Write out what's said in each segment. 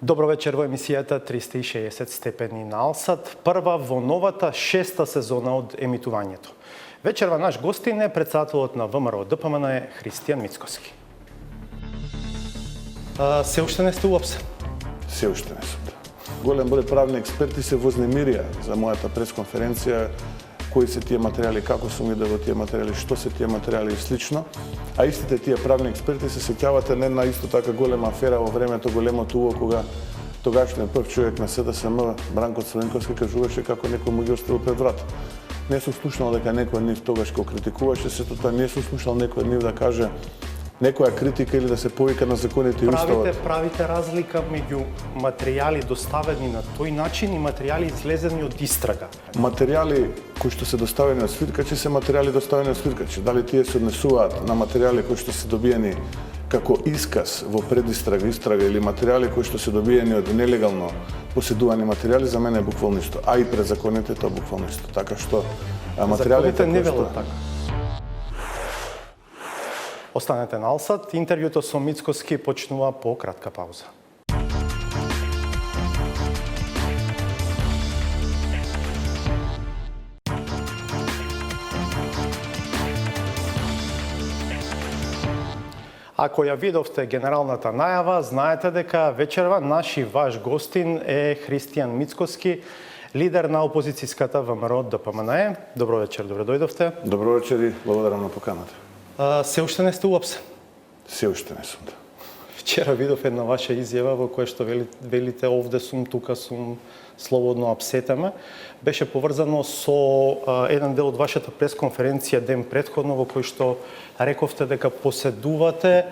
Добро вечер во емисијата 360 степени на Алсат, прва во новата 6-та сезона од емитувањето. Вечерва наш гостин е председателот на ВМРО ДПМН Христијан Мицкоски. Се уште не сте уопсен? Се уште не сум. Голем број правни експерти се вознемирија за мојата пресконференција, кои се тие материјали, како сум видел во тие материјали, што се тие материјали и слично. А истите тие правни експерти се сеќавате не на исто така голема афера во времето, големото уво, кога тогашниот прв човек на СДСМ, Бранко Црвенковски, кажуваше како некој му ги оставил пред врата. Не сум слушнал дека некој од нив тогаш го критикуваше, сето тоа не сум слушнал некој од нив да каже некоја критика или да се повика на законите и уставот. Правите разлика меѓу материјали доставени на тој начин и материјали излезени од истрага. Материјали кои што се доставени од свиркачи се материјали доставени од свиркачи. Дали тие се однесуваат на материјали кои што се добиени како исказ во предистрага, истрага или материјали кои што се добиени од нелегално поседувани материјали, за мене е буквално исто. А и пред законите тоа буквално исто. Така што материјалите не велат така. Останете на Алсат, интервјуто со Мицкоски почнува по кратка пауза. Ако ја видовте генералната најава, знаете дека вечерва наш и ваш гостин е Христијан Мицкоски, лидер на опозицијската ВМРО ДПМН. Добро вечер, добре дојдовте. Добро вечер и благодарам на поканата. Се уште не сте уопсен? Се уште не сум. Вчера видов една ваша изјава во која што велите овде сум, тука сум, слободно апсетаме. Беше поврзано со еден дел од вашата пресконференција ден претходно во кој што рековте дека поседувате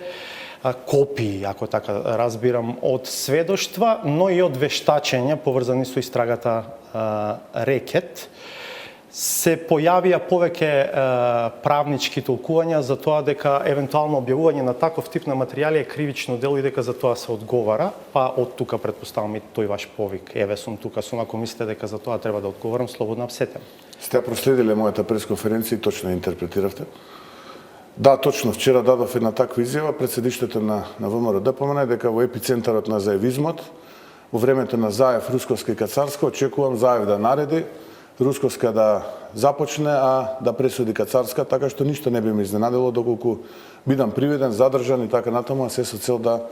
копии, ако така разбирам, од сведоштва, но и од вештачења поврзани со истрагата Рекет. Се појавија повеќе правнички толкувања за тоа дека евентуално објавување на таков тип на материјали е кривично дело и дека за тоа се одговара, па од тука претпоставам и тој ваш повик. Еве сум тука сум, ако мислите дека за тоа треба да одговорам, слободно апсетем. Сте проследиле мојата пресконференција и точно интерпретиравте. Да, точно вчера дадов една таква изјава пред седиштето на ВМРО ДПМН дека во епицентарот на заевизмот, во времето на Заев, Русковска и Кацарска, очекувам Заев да нареди, Русковска да започне, а да пресуди Кацарска, така што ништо не би ме изненадило доколку бидам приведен, задржан и така натаму, а се со цел да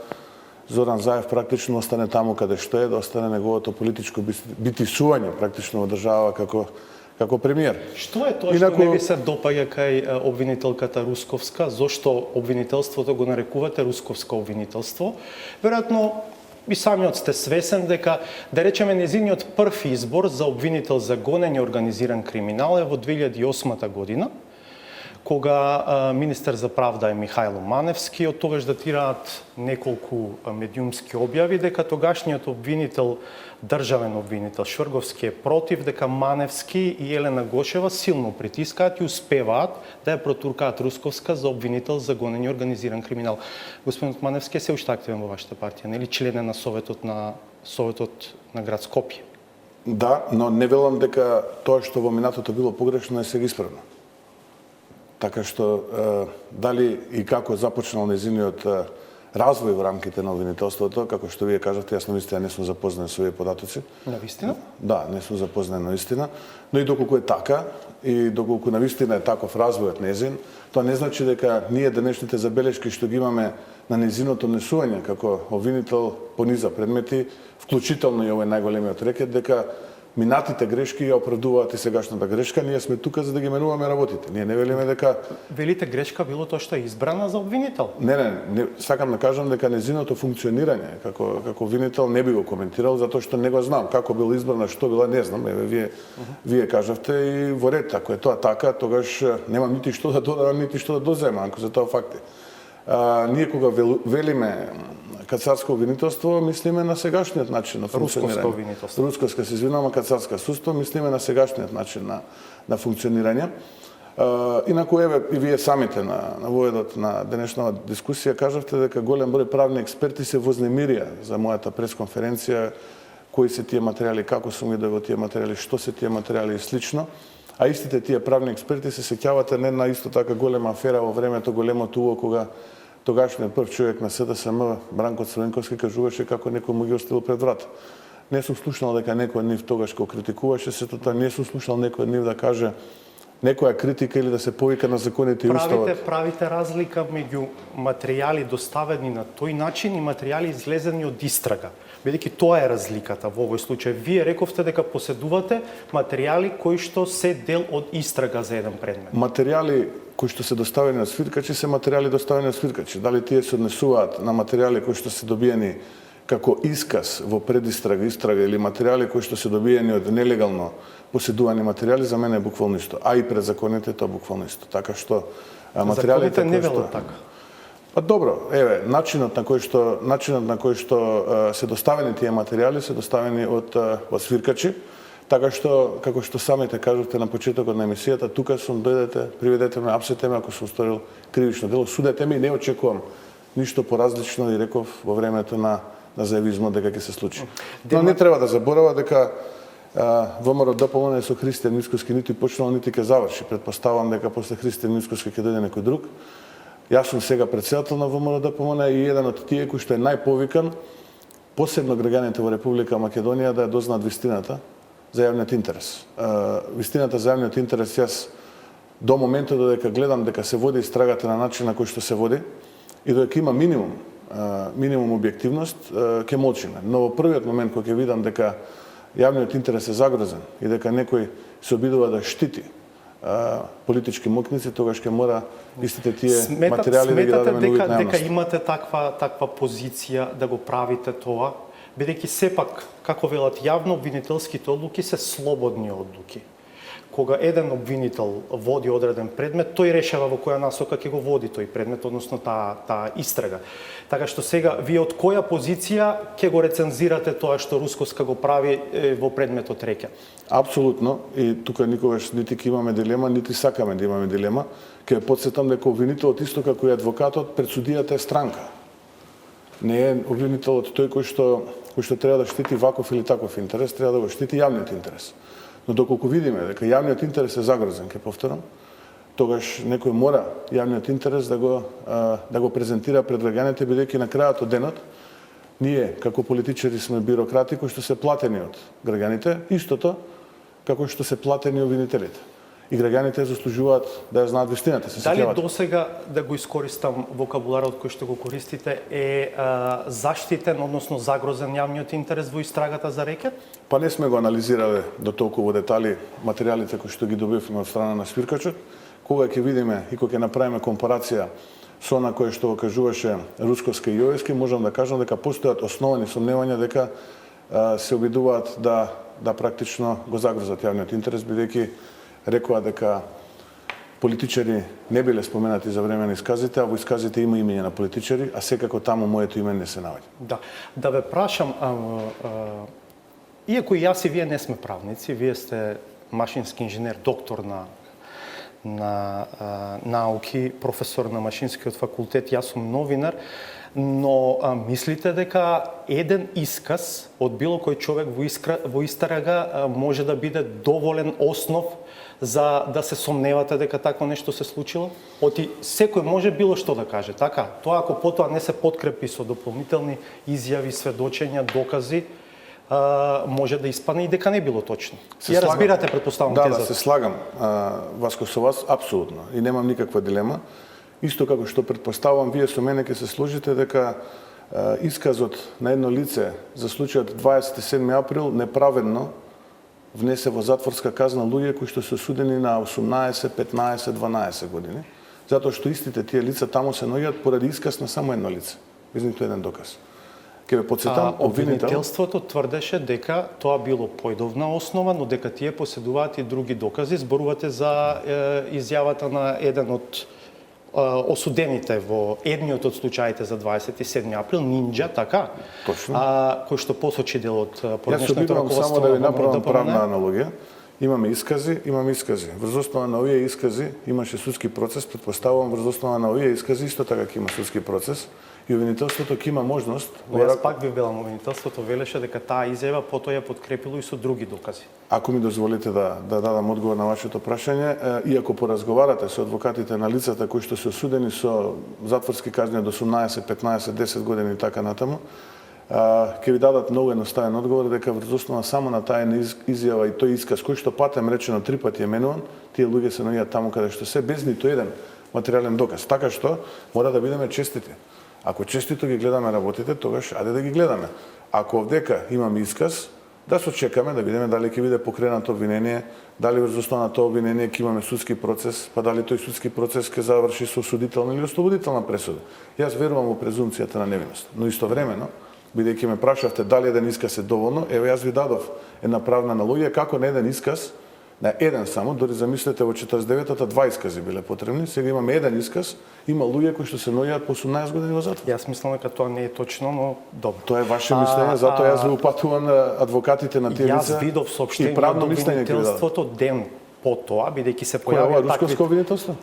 Зоран Заев практично остане таму каде што е, да остане неговото политичко битисување практично во држава како премиер. Што е тоа што не ви се допаѓа кај обвинителката Русковска? Зошто обвинителството го нарекувате Русковско обвинителство? Веројатно и самиот сте свесен дека, да речеме, незиниот прв избор за обвинител за гонење организиран криминал е во 2008 година, кога министер за правда е Михајло Маневски. Од тогаш датираат неколку медиумски објави дека тогашниот обвинител, државен обвинител Шврговски е против, дека Маневски и Елена Гошева силно притискаат и успеваат да ја протуркаат Русковска за обвинител за гонење организиран криминал. Господинот Маневски е се уште активен во вашата партија, нели член е на Советот на град Скопје? Да, но не велам дека тоа што во минатото било погрешно е сега исправно. Така што дали и како започнал незиниот развој во рамките на обвинителството, како што вие кажавте, јас навистина не сум запознат со овие податоци. Навистина? Да, не сум запознат навистина, но и доколку е така и доколку навистина е таков развојот незин, тоа не значи дека ние денешните забелешки што ги имаме на незиното однесување како обвинител по низа предмети, вклучително и овој најголемиот Рекет, дека минатите грешки ја оправдуваат и сегашната грешка. Ние сме тука за да ги менуваме работите. Ние не велиме дека... Велите грешка било тоа што е избрана за обвинител? Не, сакам да кажам дека незиното функционирање како обвинител не би го коментирал, затоа што не го знам како била избрана, што била, не знам. Еве вие кажавте и во ред, ако е тоа така, тогаш немам нити што да додадам, нити што да доземам, ако за тоа факти. Ние кога велиме Кацарско обвинителство, мислиме на сегашниот начин на функционирање. Русковско обвинителство. Русковска се извинувам, Кацарска сусто, мислиме на сегашниот начин на функционирање. Инаку, еве, и вие самите на воедот на денешната дискусија кажавте дека голем број правни експерти се вознемирија за мојата пресконференција, кои се тие материјали, како сум видел во тие материјали, што се тие материјали и слично. А истите тие правни експерти се сеќавате не на исто така голема афера во времето, големото уво, кога тогашниот прв човек на СДСМ, Бранко Црвенковски, кажуваше како некој му ги оставил пред врата. Не сум слушнал дека некој од нив тогаш го критикуваше сето тоа, не сум слушнал некој од нив да каже некоја критика или да се повика на законите и уставот. Правите разлика меѓу материјали доставени на тој начин и материјали излезени од истрага. Бидејќи тоа е разликата во овој случај. Вие рековте дека поседувате материјали кои што се дел од истрага за еден предмет. Материјали кои што се доставени од свиркачи се материјали доставени од свиркачи. Дали тие се однесуваат на материјали кои што се добиени како исказ во предистрага, истрага или материјали кои што се добиени од нелегално поседувани материјали, за мене е буквално исто. А и пред законите тоа буквално исто. Така што материјалите не велат така. Па добро, еве, начинот на кој што се доставени тие материјали се доставени од свиркачи, така што како што самите кажувте на почетокот на емисијата, тука сум, дојдете, приведете ме, апсете ме ако сум сторил кривично дело, судете ме и не очекувам ништо поразлично и реков во времето на заевизмот дека ќе се случи. Но не треба да заборава дека ВМРО ДПМН со Христијан Мицкоски нити почнал, нити ќе заврши. Претпоставувам дека после Христијан Мицкоски ќе дојде некој друг. Јас сум сега председател на ВМРО ДПМН и еден од тие кој што е најповикан, посебно граѓаните во Република Македонија да ја дознаат вистината за јавниот интерес. Вистината за јавниот интерес, јас до моментот додека гледам дека се води истрагата на начин на кој што се води и додека има минимум објективност, ќе молчиме. Но во првиот момент кога ќе видам дека јавниот интерес е загрозен и дека некој се обидува да штити политички мокници, тогаш ќе мора истите тие материјали да ги дадеме на увид на јавност. Дека имате таква позиција да го правите тоа, бидејќи сепак, како велат јавно, обвинителските одлуки се слободни одлуки. Кога еден обвинител води одреден предмет, тој решава во која насока ќе го води тој предмет, односно таа истрага. Така што сега, вие од која позиција ќе го рецензирате тоа што Русковска го прави во предметот Реќа? Апсолутно, и тука никогаш нити ќе имаме дилема, нити сакаме да имаме дилема. Ќе потсетам дека обвинителот исто како и адвокатот пред судијата е странка. Не е обвинителот тој кој што треба да штити ваков или таков интерес, треба да го штити јавниот интерес. Но доколку видиме дека јавниот интерес е загрозен, ќе повторам, тогаш некој мора јавниот интерес да го презентира пред граѓаните, бидејќи на крајот од денот ние како политичари сме бирократи кои што се платени од граѓаните, истото како што се платени обвинителите. И граѓаните заслужуваат да ја знаат вистината. Дали досега, да го искористам вокабуларот кој што го користите, е заштитен, односно загрозен јавниот интерес во истрагата за Реќа? Па не сме го анализирале до толку во детали материјалите кои што ги добивме од страна на свиркачот. Кога ќе видиме и кога ќе направиме компарација со она кое што го кажуваше Русковска и Јовевски, можам да кажам дека постојат основани сомневања дека се обидуваат да практично го загрозат јавниот интерес, бидејќи рекоа дека политичари не биле споменати за време на исказите, а во исказите има имење на политичари, а секако таму моето име не се наоѓа. Да ве прашам, иако и јас и вие не сме правници, вие сте машински инженер, доктор на науки, професор на машинскиот факултет, јас сум новинар, но мислите дека еден исказ од било кој човек во истрага може да биде доволен основ за да се сомневате дека такво нешто се случило? Оти секој може било што да каже, така? Тоа ако потоа не се подкрепи со дополнителни изјави, сведочења, докази, може да испадне и дека не било точно. Ја разбирате, претпоставам, тезата. Да, се слагам, Васко, со вас, апсолутно. И немам никаква дилема. Исто како што претпоставувам, вие со мене ќе се сложите дека исказот на едно лице за случајот 27 април неправедно внесе во затворска казна луѓе кои што се осудени на 18, 15, 12 години, затоа што истите тие лица таму се наоѓаат поради исказ на само едно лице, без ниту еден доказ. Ке ве потсетам, обвинителството тврдеше дека тоа било појдовна основа, но дека тие поседуваат и други докази. Зборувате за изјавата на еден од осудените во едниот од случаите за 27 април, Нинџа, така? Точно. Кој што посочи дел од поранешното раководство. Јас се обидувам само да ви направам правна аналогија. Имаме искази. Врз основа на овие искази имаше судски процес, предпоставувам врз основа на овие искази исто така ќе има судски процес и обвинителството ќе има можност. Но јас пак би велам, обвинителството велеше дека таа изјава потоа ја подкрепило и со други докази. Ако ми дозволите да дадам одговор на вашето прашање, и ако поразговарате со адвокатите на лицата кои што се осудени со затворски казни од 18, 15, 10 години и така натаму, ќе ви дадат многу едноставен одговор дека врз основа само на таа изјава и тој исказ кој што патем речено 3 пати е менуван, тие луѓе се наоѓаат таму каде што се без ниту еден материјален доказ. Така што мора да бидеме честити. Ако честито ги гледаме работите, тогаш ајде да ги гледаме. Ако овдека имаме исказ, да се чекаме да видиме дали ќе биде покренато обвинение, дали врз основа на тоа обвинение ќе имаме судски процес, па дали тој судски процес ќе заврши со осудителна или ослободителна пресуда. Јас верувам во презумцијата на невиност, но истовремено, бидејќи ме прашавте дали еден исказ е доволно, еве јас ви дадов една правна аналогија како на еден исказ, на еден само, дори замислете во 49-та 2 искази биле потребни, сега имаме еден исказ, има луѓе кои што се наоѓаат по 18 години во затвор. Јас мислам дека тоа не е точно, но добро. Тоа е ваше мислење, затоа јас ви упатувам на адвокатите на тие лица. Јас видов соопштение правно од мислење обвинителството ден по тоа, бидејќи се Кој е ова појавија русковско обвинителство?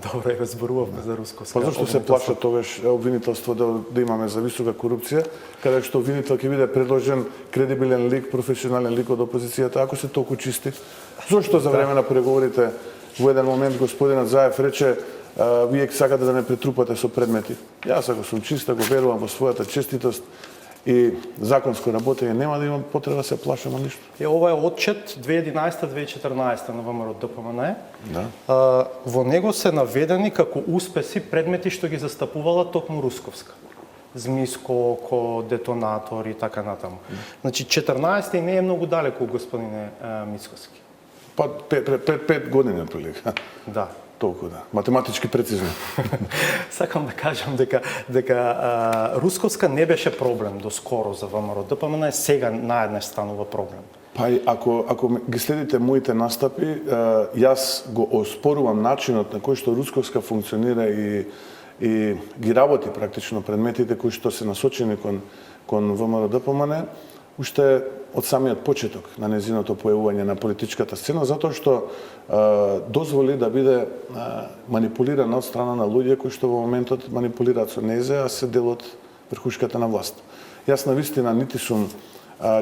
Добро, еве зборувавме за русковско. Па зашто се плаша тогаш обвинителство да имаме за висока корупција, каде што обвинител ќе биде предложен кредибилен лик, професионален лик од опозицијата, ако се толку чисти? Зошто за време на преговорите во еден момент господинот Заев рече вие сакате да ме претрупате со предмети? Јас ако сум чист, го верувам во својата честитост и законско работење, нема да имам потреба да се плашам од ништо. Ова е отчет 2011-2014 на ВМРО ДПМН. Да. Во него се наведени како успеси предмети што ги застапувала токму Русковска. Змиско, око, детонатор и така натаму. Значи 14 не е многу далеку, господине Мицкоски. Па пред 5 години отприлика. Да. Толку да. Математички прецизно. Сакам да кажам дека Русковска не беше проблем до скоро за ВМРО ДПМН, сега наеднаш станува проблем. Па ако ги следите моите настапи, јас го оспорувам начинот на кој што Русковска функционира и ги работи практично предметите кои што се насочени кон ВМРО ДПМН, уште од самиот почеток на незиното појавување на политичката сцена, затоа што дозволи да биде манипулирана од страна на луѓе кои што во моментот манипулираат со незе, а се дел од верхушката на власт. Јас навистина нити сум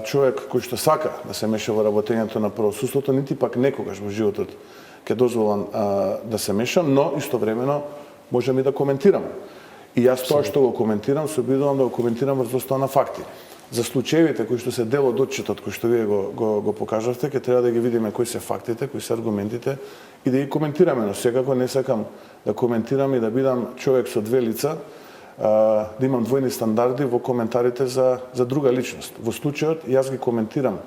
човек кој што сака да се меша во работењето на правосудството, нити пак некогаш во животот ќе дозволам да се мешам, но истовремено можам и да коментирам. И јас тоа што го коментирам, се обидувам да го коментирам врз основа на факти. За случаевите кои што се дел од отчетот кој што вие го покажавте, ќе треба да ги видиме кои се фактите, кои се аргументите и да ги коментираме, но секако не сакам да коментирам и да бидам човек со две лица, да имам двојни стандарди во коментарите за друга личност. Во случајот јас ги коментирам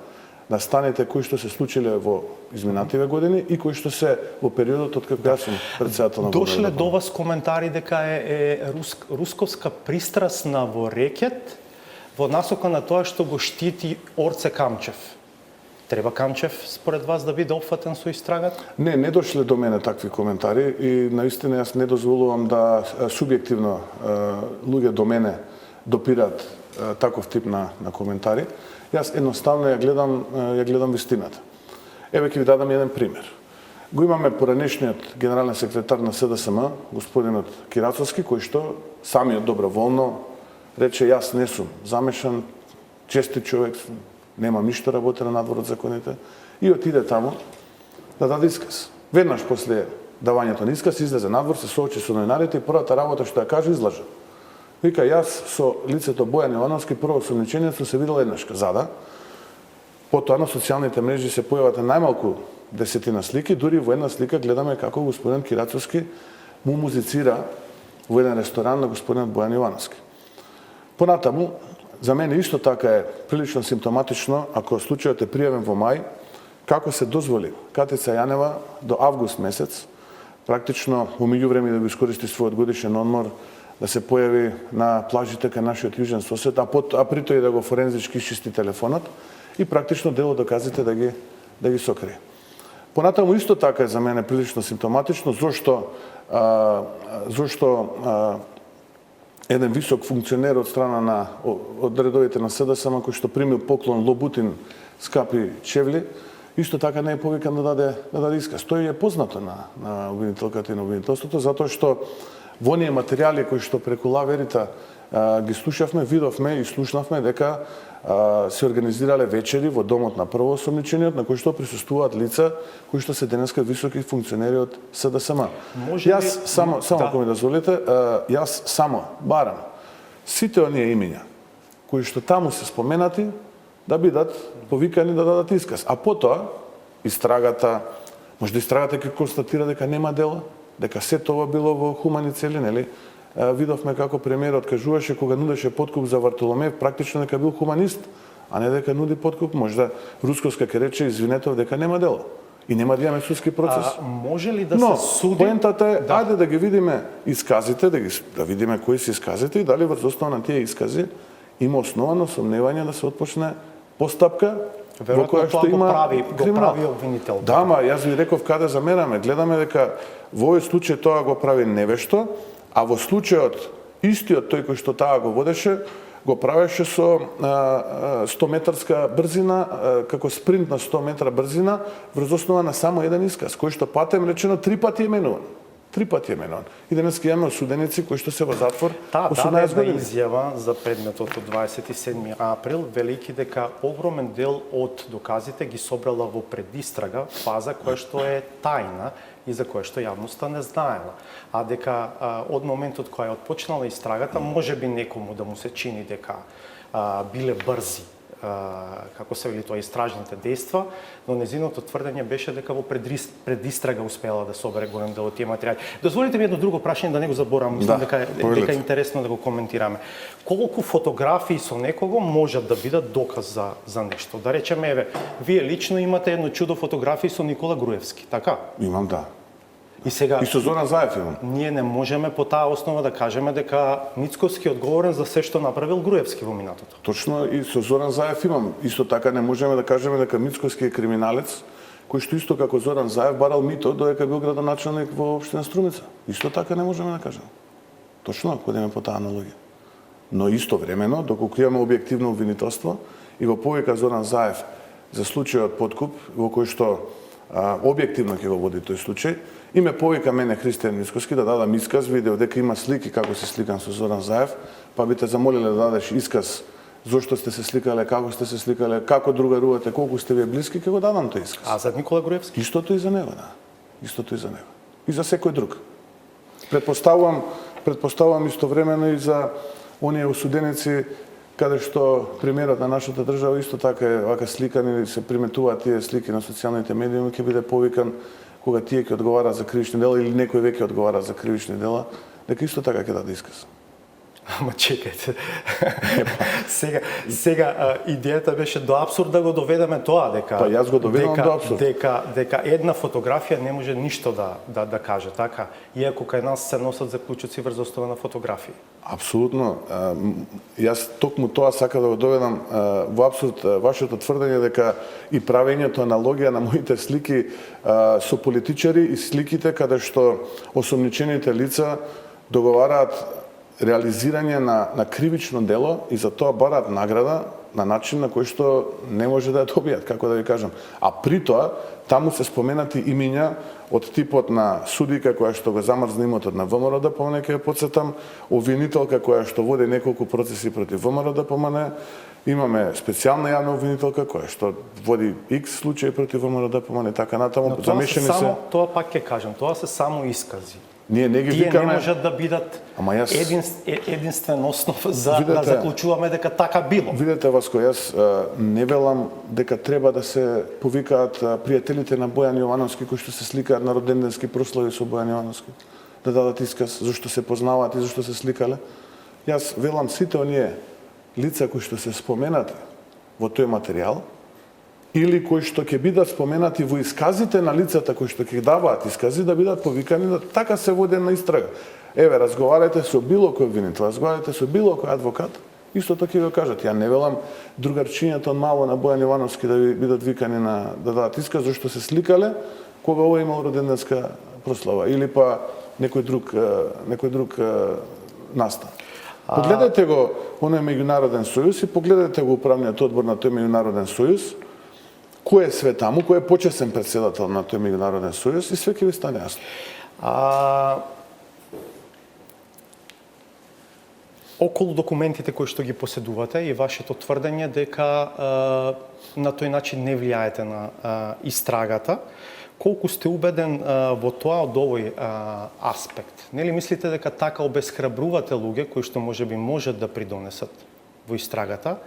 настаните кои што се случиле во изминативе години и кои што се во периодот од кога јас сум претседател на Дошле до вас коментари дека е Русковска пристрасна во рекет во насока на тоа што го штити Орце Камчев. Треба Камчев, според вас, да биде опфатен со истрагата? Не дошле до мене такви коментари и наистина јас не дозволувам да субјективно луѓе до мене допираат таков тип на коментари. Јас едноставно ја гледам вистината. Еве ќе ви дадам еден пример. Го имаме поранешниот генерален секретар на СДСМ, господинот Кирацовски, кој што самиот доброволно рече јас не сум замешан, честит човек сум, немам ништо работа на надвор од законите и отиде таму да даде исказ. Веднаш после давањето на исказ излезе надвор, се соочи со новинарите и првата работа што ја каже излажа. Вика јас со лицето Бојан Јовановски прво осомничението се видел еднашка зада. Потоа на социјалните мрежи се појават најмалку 10 слики, дури во една слика гледаме како господин Кирацовски му музицира во еден ресторан на господинот Бојан Јовановски. Понатаму, за мене исто така е прилично симптоматично, ако случајот е пријавен во мај, како се дозволи Катица Јанева до август месец, практично во меѓувреме да го искористи својот годишен одмор, да се појави на плажите кај нашиот јужен сосед, а при тој да го форензички чисти телефонот и практично дел од доказите да ги сокрие. Понатаму исто така е за мене прилично симптоматично, зошто еден висок функционер од страна од редовите на СДСМ кој што примил поклон Лобутин скапи чевли, исто така не е повикан да даде исказ. Тој е познато на обвинителката и на обвинителството, затоа што во оние материјали кои што преку лаверита ги слушавме, видовме и слушнавме дека се организирале вечери во домот на првоосомничениот на кои што присуствуваат лица кои што се денеска високи функционери од СДСМ. Јас само ако ми дозволите, јас само барам сите оние имиња кои што таму се споменати да бидат повикани да дадат исказ. А потоа истрагата, може да истрагата ќе констатира дека нема дело, дека се тоа било во хумани цели, нели? Видовме како премиерот кажуваше кога нудеше подкуп за Вартоломеев, практично дека бил хуманист, а не дека нуди подкуп. Можда Русковска ќе рече извинете дека нема дело и нема да имаме судски процес. Може ли да Но, се суди? поентата е, ајде да ги видиме исказите, да видиме кои се исказите и дали врз основа на тие искази има основано сомневање да се отпочне постапка во која што има криминал. Прави обвинител. Да, ма јас ви реков каде замераме. Гледаме дека во овој случај тоа го прави невешто, а во случајот истиот тој кој што таа го водеше, го правеше со 100-метарска брзина, како спринт на 100 метра брзина, врз основа на само еден исказ, кој што патем речено 3 пати е менуван. 3 пати е менуван. И денес имаме осуденици кои што се во затвор 18 години. Изјава за предметот од 27 април, велики дека огромен дел од доказите ги собрала во предистрага, фаза која што е тајна и за која што јавноста не знаела. А дека од моментот која е отпочнала истрагата, може би некому да му се чини дека биле брзи како се вели тоа истражните дејства, но незиното тврдење беше дека во предистрага успеала да собере голем дел од тие материјали. Дозволите ми едно друго прашање да не го заборавам, мислам дека е интересно да го коментираме. Колку фотографии со некого можат да бидат доказ за нешто? Да речеме, еве, вие лично имате едно чудо фотографии со Никола Груевски, така? Имам, да. И сега И со Зоран Заев имам. Ние не можеме по таа основа да кажеме дека Мицковски е одговорен за се што направил Груевски во минатото. Точно, и со Зоран Заев имам. Исто така не можеме да кажеме дека Мицковски е криминалец, кој што исто како Зоран Заев барал мито додека бил градоначелник во општина Струмица. Исто така не можеме да кажеме. Точно, ако одиме по таа аналогија. Но истовремено, доколку имаме објективно обвинителство и го повика Зоран Заев за случајот подкуп, во кој што објективно ќе го води тој случај, и ме повика мене Христијан Мицковски да дадам исказ, видео дека има слики како се сликам со Зоран Заев, па би те замолиле да дадеш исказ зошто сте се сликале, како сте се сликале, како другарувате, колку сте вие блиски, ќе го дадам тој исказ. А за Никола Груевски? Истото и за него, да. Истото и за него. И за секој друг. Предпоставувам истовремено и за оние осуденици каде што премиерот на нашата држава исто така е вака сликан или се приметуваат тие слики на социјалните медиуми, ќе биде повикан кога тие ќе одговараат за кривични дела или некој веќе одговара за кривични дела, дека исто така ќе даде исказ. Ама чекајте. сега идејата беше до апсурд да го доведеме тоа дека Па јас го доведам до апсурд. Дека една фотографија не може ништо да каже, така? Иако кај нас се носат заклучоци врз основа на фотографии. Апсолутно. Јас токму тоа сакам да го доведам во апсурд вашето тврдење дека и правењето аналогија на моите слики со политичари и сликите каде што осомничените лица договараат реализирање на кривично дело и за тоа бараат награда на начин на кој што не може да ја добијат, како да ви кажам. А при тоа, таму се споменати имиња од типот на судика која што го замрзна имотот на ВМРО ДПМН, ќе ја потсетам, обвинителка која што води неколку процеси против ВМРО ДПМН, имаме специјална јавна обвинителка која што води X случаи против ВМРО ДПМН, така натаму, замешани се. Тоа пак ќе кажам, тоа се само искази. Ние не ги Тие викаме. не можат да бидат единствен основ за да заклучуваме дека така било. Видете, Васко, јас не велам дека треба да се повикаат пријателите на Бојан Јовановски кои што се сликаат на роденденски прослави со Бојан Јовановски, да дадат исказ зашто се познаваат и зашто се сликале. Јас велам сите оние лица кои што се споменати во тој материјал или кои што ќе бидат споменати во исказите на лицата кои што ќе даваат искази да бидат повикани да така се води на истрага. Еве, разговарајте со било кој обвинител, разговарајте со било кој адвокат, истото ќе го кажат. Ја не велам другарчињата од мало на Бојан Јовановски да бидат викани да дадат исказ зашто се сликале кога овој имал роденденска прослава или па некој друг настан. Погледнете го оној меѓународен сојуз и погледнете го управниот одбор на тој меѓународен сојуз, кој е све таму, кој е почесен претседател на тој меѓународен сојуз и све ќе ви стане јасно. Околу документите кои што ги поседувате и вашето тврдење дека на тој начин не влијаете на истрагата, колку сте убеден во тоа од овој аспект? Нели мислите дека така обесхрабрувате луѓе кои што можеби можат да придонесат во истрагата,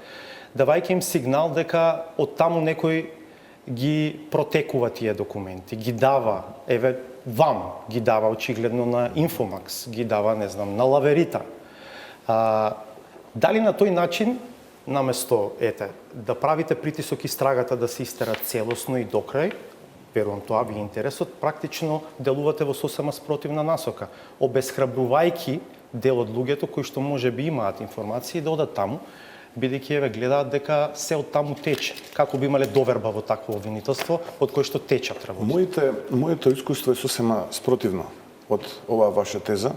давајќи им сигнал дека од таму некој ги протекува тие документи, ги дава, еве вам ги дава очигледно на Инфомакс, ги дава, не знам, на Лаверита. Дали на тој начин, наместо да правите притисок истрагата да се истера целосно и докрај, верувам тоа ви е интересот, практично делувате во сосема спротивна насока, обесхрабрувајќи дел од луѓето кои што можеби имаат информации да одат таму, бидејќи еве гледаат дека се од таму тече. Како би имале доверба во такво обвинителство од кој што течат работи? Моето искуство е сосема спротивно од оваа ваша теза.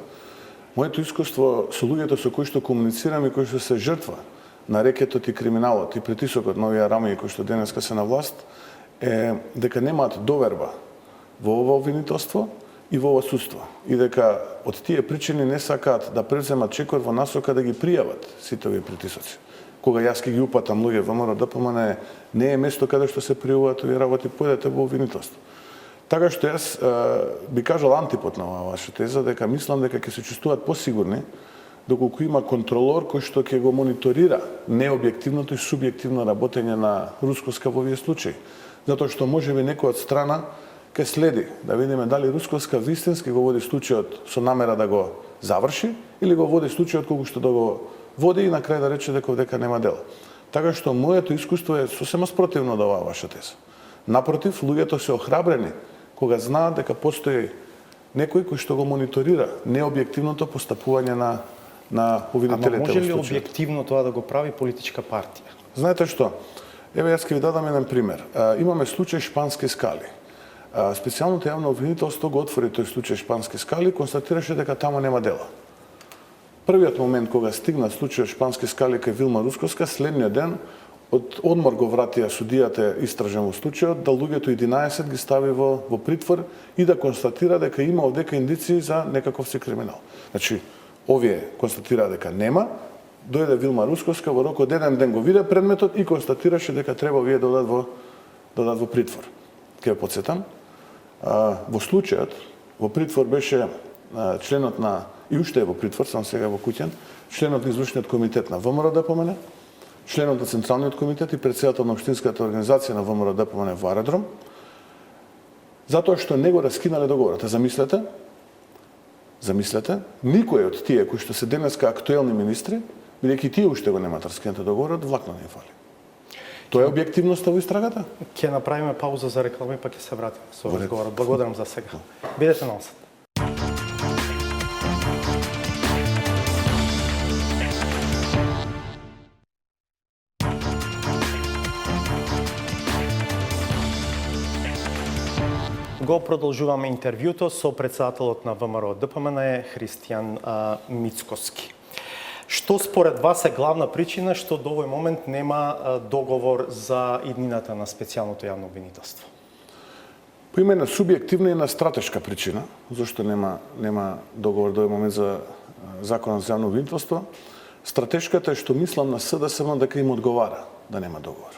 Моето искуство со луѓето со кои што комуницирам и кои што се жртва на рекетот и криминалот и притисокот на овие рамиња кои што денеска се на власт е дека немаат доверба во ова обвинителство и во ова судство. И дека од тие причини не сакаат да преземат чекор во насока да ги пријават сите овие притисоци. Кога јас ќе ги упатам луѓе ВМРО ДПМН, не е место каде што се пријавуваат овие работи, појдете во обвинителство. Така што јас би кажал антипод на оваа ваша теза, дека мислам дека ќе се чувствуваат посигурни доколку има контролор кој што ќе го мониторира необјективното и субјективно работење на Русковска во овие случаи. Затоа што можеби некој од страна ќе следи да видиме дали Русковска вистински го води случајот со намера да го заврши или го води случајот колку што да го води и на крај да рече дека нема дел. Така што моето искуство е сосема спротивно од оваа ваша теза. Напротив, луѓето се охрабрени кога знаат дека постои некој кој што го мониторира необјективното постапување на обвинителите во случајот. Ама може ли објективно тоа да го прави политичка партија? Знаете што? Еве јас ќе ви дадам еден пример. Имаме случај Шпански скали. Специјалното јавно обвинителство го отвори тој случај Шпански скали и констатираше дека таму нема дела. Првиот момент кога стигна случајот Шпански скали кај Вилма Русковска, следниот ден од одмор го вратија судијата истражен во случајот, да луѓето 11 ги стави во притвор и да констатира дека има овдека индиции за некаков си криминал. Значи, овие констатира дека нема, дојде Вилма Русковска, во рок од еден ден го виде предметот и констатираше дека треба овие да одат во притвор. Ке ја потсетам, во случајот, во притвор беше членот на, и уште е во притвор, сам сега во куќен, членот на извршниот комитет на ВМРО ДПМН, членот на Централниот комитет и претседател на Општинската организација на ВМРО ДПМН во Аеродром, затоа што не го раскинале договорот. Замислете, никој од тие кои што се денеска актуелни министри, бидејќи тие уште го немаат раскинат договорот, влакно не фали. Тоа е објективноста во истрагата? Ќе направиме пауза за реклама и па ќе се вратиме со разговорот. Благодарам за сега. Бидете на осад. Го продолжуваме интервјуто со претседателот на ВМРО ДПМН Христијан Мицкоски. Што според вас е главна причина што до овој момент нема договор за иднината на специјалното јавно обвинителство? По име на субјективна и на стратешка причина, зашто нема договор до овој момент за законот за јавно обвинителство, стратешката е што мислам на СДСМ дека им одговара да нема договор.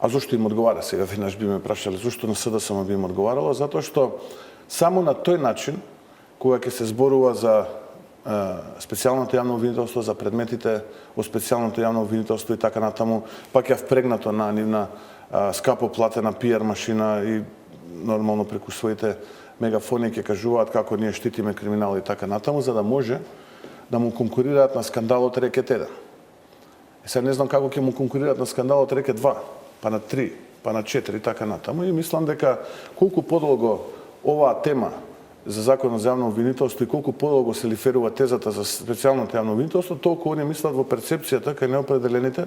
А зошто им одговара? Сега веднаш би ме прашале зошто на СДСМ би им одговарало, затоа што само на тој начин, кога ќе се зборува за специјалното јавно обвинителство, за предметите во специјалното јавно обвинителство и така натаму, пак ја впрегнато на нивна скапо платена PR машина и нормално преку своите мегафони ќе кажуваат како ние штитиме криминал и така натаму, за да може да му конкурираат на скандалот Рекет 1. Сега не знам како ќе му конкурираат на скандалот Рекет 2, па на 3, па на 4 и така натаму. И мислам дека колку подолго оваа тема за законот за јавно обвинителство и колку подолго се лиферува тезата за специјалното јавно обвинителство, толку они мислат во перцепцијата кај неопределените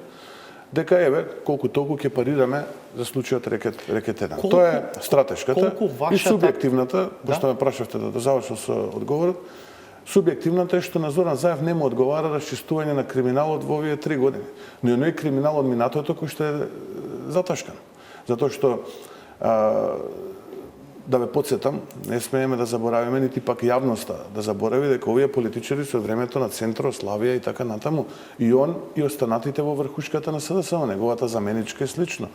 дека еве колку толку ќе парираме за случајот Рекет 1. Тоа е стратешката и субјективната, што ме прашавте да завршам со одговорот. Субјективната е што на Зоран Заев нема одговара расчистување на криминалот во овие 3 години. Но и оној криминал од минатото кој што е заташкан. Затоа што да ве подсетам, не смееме да заборавиме, нити пак јавноста да заборави дека овие политичари се од времето на Центро, Славија и така натаму. И он и останатите во врхушката на СДСМ, неговата заменичка и слично.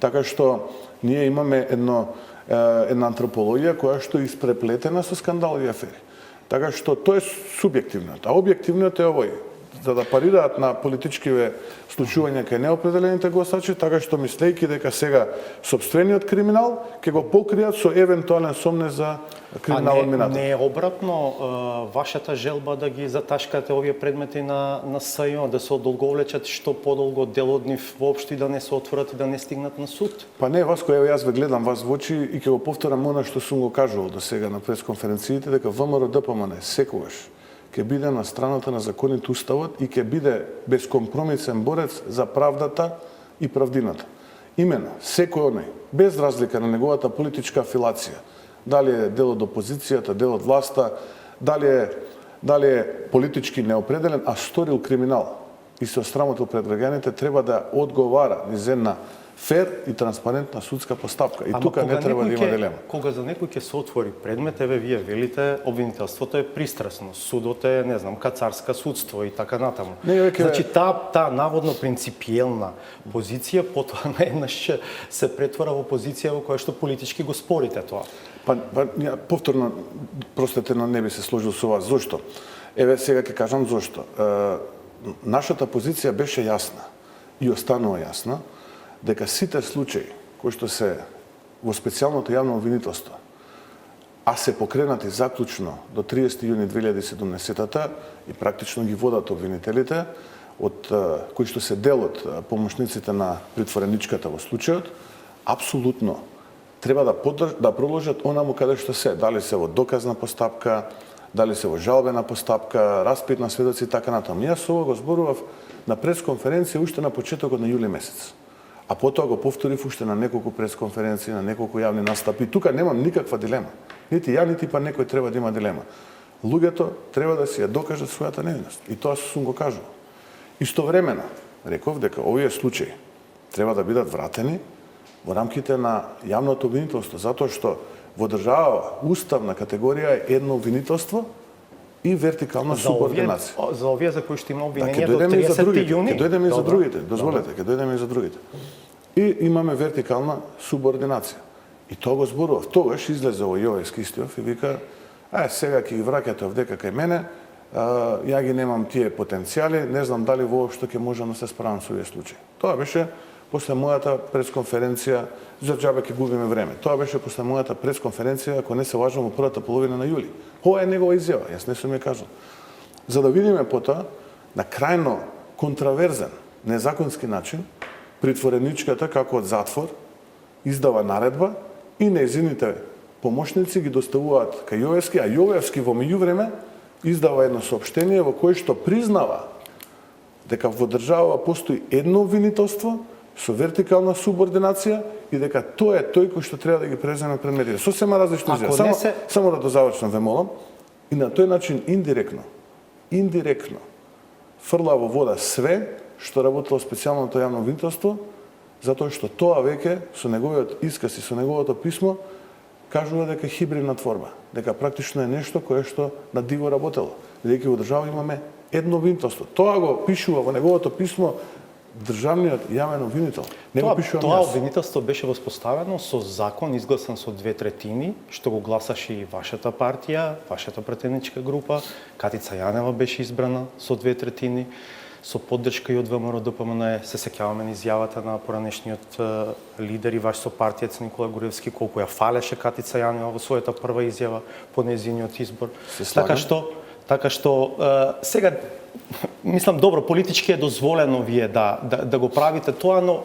Така што ние имаме една антропологија која што е испреплетена со скандали и афери. Така што тоа е субјективното, а објективното е овој. За да парираат на политичкиве случувања кај неопределените гласачи, така што мислејќи дека сега сопствениот криминал ќе го покријат со евентуален сомне за криминален минат. Не е обратно вашата желба да ги заташкате овие предмети на СЈО, да се одолговлечат што подолго дел од нив воопшто и да не се отворат и да не стигнат на суд? Па не, Васко, ево јас ве гледам вас во очи и ќе го повторам она што сум го кажувал до сега на пресконференциите, дека ВМРО ДПМН секогаш ќе биде на страната на законите уставот и ќе биде безкомпромисен борец за правдата и правдината. Имено, секој оној, без разлика на неговата политичка афилација, дали е дел од опозицијата, дел од власта, дали е политички неопределен, а сторил криминал и се осрамотил пред граѓаните, треба да одговара низ една фер и транспарентна судска постапка. И тука не треба да има дилема. Кога за некој ќе се отвори предмет, еве вие велите, обвинителството е пристрасно, судот е, не знам, кацарска судство и така натаму. Значи таа наводно принципиелна позиција потоа наеднаш се претвора во позиција во која што политички го спорите тоа. Па повторно, простете, но не би се сложил со вас. Зошто? Еве сега ќе кажам зошто. Нашата позиција беше јасна и останува јасна дека сите случаи кои што се во специјалното јавно обвинителство, а се покренати заклучно до 30 јуни 2017 и практично ги водат обвинителите, од кои што се дел од помошниците на притвореничката во случајот, апсолутно треба да продолжат онаму каде што се, дали се во доказна постапка, дали се во жалбена постапка, распит на сведоци и така натаму. Јас ова го зборував на пресконференција уште на почетокот на јули месец. А потоа го повторив уште на неколку пресконференции, на неколку јавни настапи. Тука немам никаква дилема. Нити ја, нити па некој треба да има дилема. Луѓето треба да си ја докажат својата невиност. И тоа сум го кажувал. Истовремено, реков дека овие случаи треба да бидат вратени во рамките на јавното обвинителство, затоа што во држава уставна категорија е едно обвинителство и вертикална субординација. За овие за кои што има обвинение до 30 јуни. Ќе дојдеме и за другите, дозволете, ќе дојдеме и за другите. И имаме вертикална субординација. И тоа го зборував. Тогаш излезе овој Јове Скистиов и вика: сега ќе ги враќате овдека кај мене, ја ги немам тие потенцијали, не знам дали воопшто ќе можам да се справам со овие случаи. Тоа беше после мојата пресконференција, за џабе ќе губиме време. Тоа беше после мојата пресконференција, ако не се лажам, во првата половина на јули. Ова е негова изјава, јас не сум ја кажал. За да видиме потоа, на крајно контраверзен, незаконски начин, притвореничката како од затвор издава наредба и нејзините помошници ги доставуваат кај Јовевски, а Јовевски во меѓувреме издава едно соопштение во кое што признава дека во држава постои едно обвинителство со вертикална субординација и дека тоа е тој кој што треба да ги преземе пред медиите. Сосема различно изјава. Само да дозавршам, ве молам. И на тој начин индиректно фрла во вода све што работело специјалното јавно обвинителство, затоа што тоа веќе со неговиот исказ и со неговото писмо кажува дека е хибридна творба, дека практично е нешто кое што на диво работело. Бидејќи во држава имаме едно обвинителство. Тоа го пишува во неговото писмо државниот јавен обвинител. Тоа обвинителство беше воспоставено со закон изгласан со 2/3, што го гласаше и вашата партија, вашата претеничка група. Катица Јанева беше избрана со 2/3, со поддршка и од ВМРО ДПМН. Се сеќаваме на изјавата на поранешниот лидер и ваш сопартиец Никола Груевски, колку ја фалеше Катица Јанева во својата прва изјава по нејзиниот избор. Така што сега мислам, добро, политички е дозволено вие да го правите тоа, но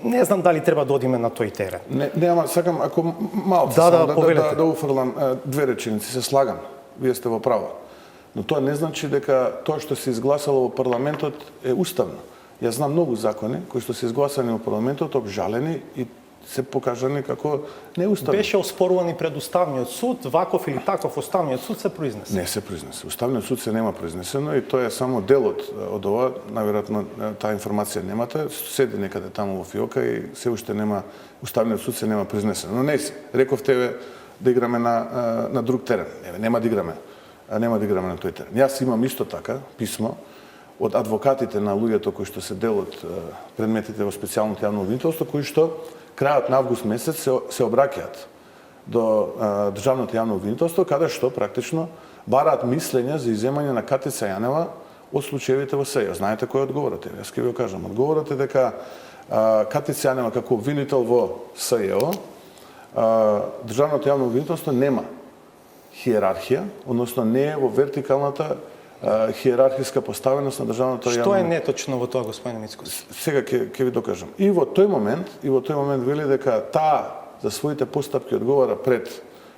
не знам дали треба да одиме на тој терен. Не, ама сакам, ако малку да уфрлам две реченици, се слагам. Вие сте во право. Но тоа не значи дека тоа што се изгласало во парламентот е уставно. Јас знам многу закони кои што се изгласани во парламентот, обжалени и се покажани како неуставни. Беше оспоруван и пред Уставниот суд, ваков или таков Уставниот суд се произнесе. Не се произнесе. Уставниот суд се нема произнесено и тоа е само дел од ова. Наверојатно таа информација немате, седи некаде таму во фиока и се уште нема, Уставниот суд се нема произнесено. Но не си, рековте да играме на друг терен. Нема да играме. Нема да играме на тој терен. Јас имам исто така писмо од адвокатите на луѓето кои што се дел од предметите во специјалното јавно обвинителство, кои што крајот на август месец се обраќаат до државното јавно обвинителство, каде што практично бараат мислење за иземање на Катица Јанева од случаевите во СЈО. Знаете кој е одговорот? Јас ќе ви го кажам. Одговорот е дека Катица Јанева како обвинител во СЈО, државното јавно обвинителство нема хиерархија, односно не е во вертикалната хиерархиска поставеност на државното јавно. Што е неточно во тоа, господин Мицкос? Сега ќе ви докажам. И во тој момент вели дека таа за своите постапки одговара пред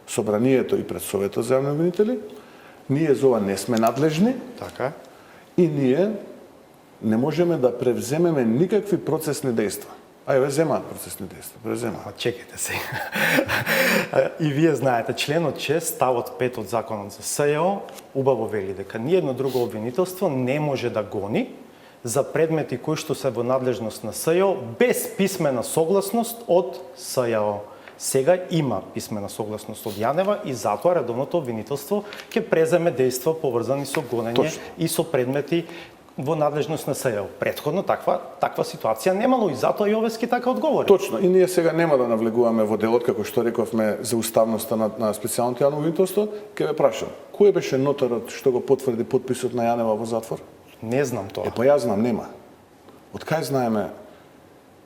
собранието и пред Советот за јавни обвинители. Ние за ова не сме надлежни. Така. И ние не можеме да превземеме никакви процесни дејства. Ајде, земаат процесни дејства, превземаат. Чекайте се. И вие знаете, членот 6, ставот 5 од законот за СЈО убаво вели дека ниедно друго обвинителство не може да гони за предмети кои што се во надлежност на СЈО без писмена согласност од СЈО. Сега има писмена согласност од Јанева и затоа редовното обвинителство ќе преземе дејства поврзани со гонење и со предмети во надлежност на СЈО. Претходно таква ситуација немало и затоа Јовески така одговори. Точно. И ние сега нема да навлегуваме во делот, како што рековме за уставноста на специјалното јавно обвинителство. Ќе ве прашам, кој беше нотарот што го потврди потписот на Јанева во затвор? Не знам тоа. Па јас знам, нема. Од кај знаеме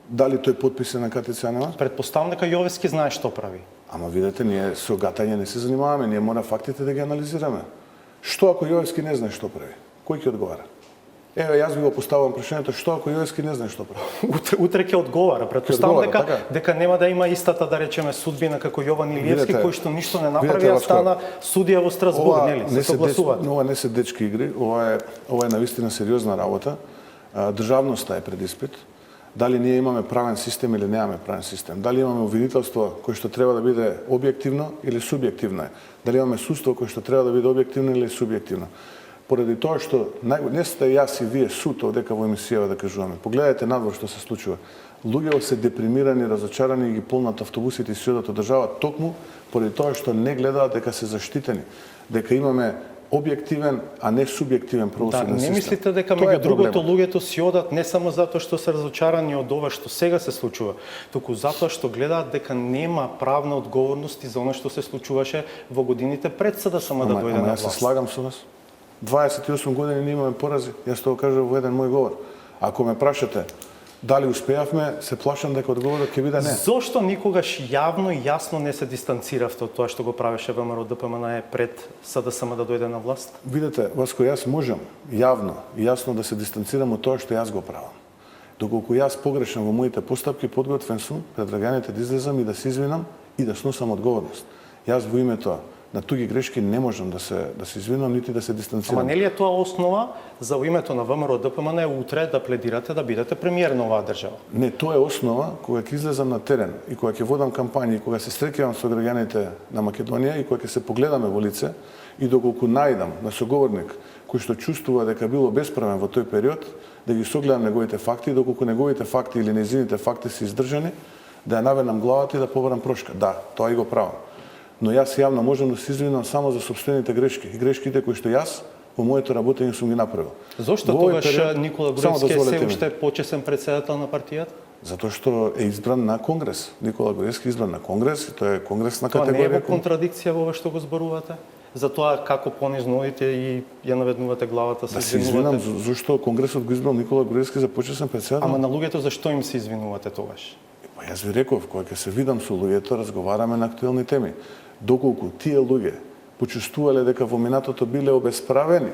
дали тој потпис е на Катица Јанева? Предпоставам дека Јовески знае што прави. Ама видете, ние со гатање не се занимаваме, ние мора фактите да ги анализираме. Што ако Јовески не знае што прави? Кој ќе одговара? Еве, јас ви го поставувам прашањето, што ако Јовески не знае што прави? Утре ќе одговара. Претпоставам дека нема да има истата, да речеме, судбина како Јован Илиевски, кој што ништо не направи, а стана судија во Страсбург, нели? Се согласуваат. Ова не се дечки игри, ова е навистина сериозна работа. Државноста е пред испит. Дали ние имаме правен систем или немаме правен систем? Дали имаме обвинителство кое што треба да биде објективно или субјективно? Дали имаме судство кое што треба да биде објективно или субјективно? Поради тоа што не сте јас и вие суд овдека во емисијава да кажуваме. Погледнете надвор што се случува. Луѓето се депримирани, разочарани и ги полнат автобусите и си одат од држава токму поради тоа што не гледаат дека се заштитени, дека имаме објективен, а не субјективен правосуден систем. Не мислите дека меѓу другото луѓето си одат не само затоа што се разочарани од ова што сега се случува, туку затоа што гледаат дека нема правна одговорност за она што се случуваше во годините пред СДСМ да дојде на власт. Јас се слагам со вас. 28 години не имаме порази. Јас тоа кажав во еден мој говор. Ако ме прашате дали успеавме, се плашам дека одговорот ќе биде не. Зошто никогаш јавно и јасно не се дистанциравте од тоа што го правеше ВМРО ДПМН пред СДСМ да дојде на власт? Видете, Васко, јас можам јавно и јасно да се дистанцирам од тоа што јас го правам. Доколку јас погрешам во моите постапки, подготвен сум пред граѓаните да излезам и да се извинам и да сносам одговорност. Јас во името на туги грешки не можам да се извинам нити да се дистанцирам. Ама нели е тоа основа за во името на ВМРО ДПМН утре да пледирате да бидете премиер на оваа држава? Не, тоа е основа кога ќе излезам на терен и кога ќе водам кампања и кога се среќавам со граѓаните на Македонија и кога ќе се погледаме во лице и доколку најдам на соговорник кој што чувствува дека било бесправен во тој период, да ги согледам неговите факти и доколку неговите факти или нејзините факти се издржани, да ја наведам главата и да побарам прошка. Да, тоа и го правам. Но јас јавно можам да се извинам само за сопствените грешки и грешките кои што јас во моето работење сум ги направил. Зошто тогаш Никола Груевски е се уште почесен председател на партијата? Затоа што е избран на Конгрес. Никола Груевски е избран на Конгрес и тоа е конгресна категорија. Тоа не е во контрадикција во ова што го зборувате? За тоа како понизно одите и ја наведнувате главата, се Да извинувате? се извинам, зашто Конгресот го избрал Никола Груевски за почесен председател? Ама на луѓето зашто им се извинувате тогаш? Па јас ви реков, кога ќе се видам со луѓето, разговараме на актуелни теми. Доколку тие луѓе почувствувале дека во минатото биле обесправени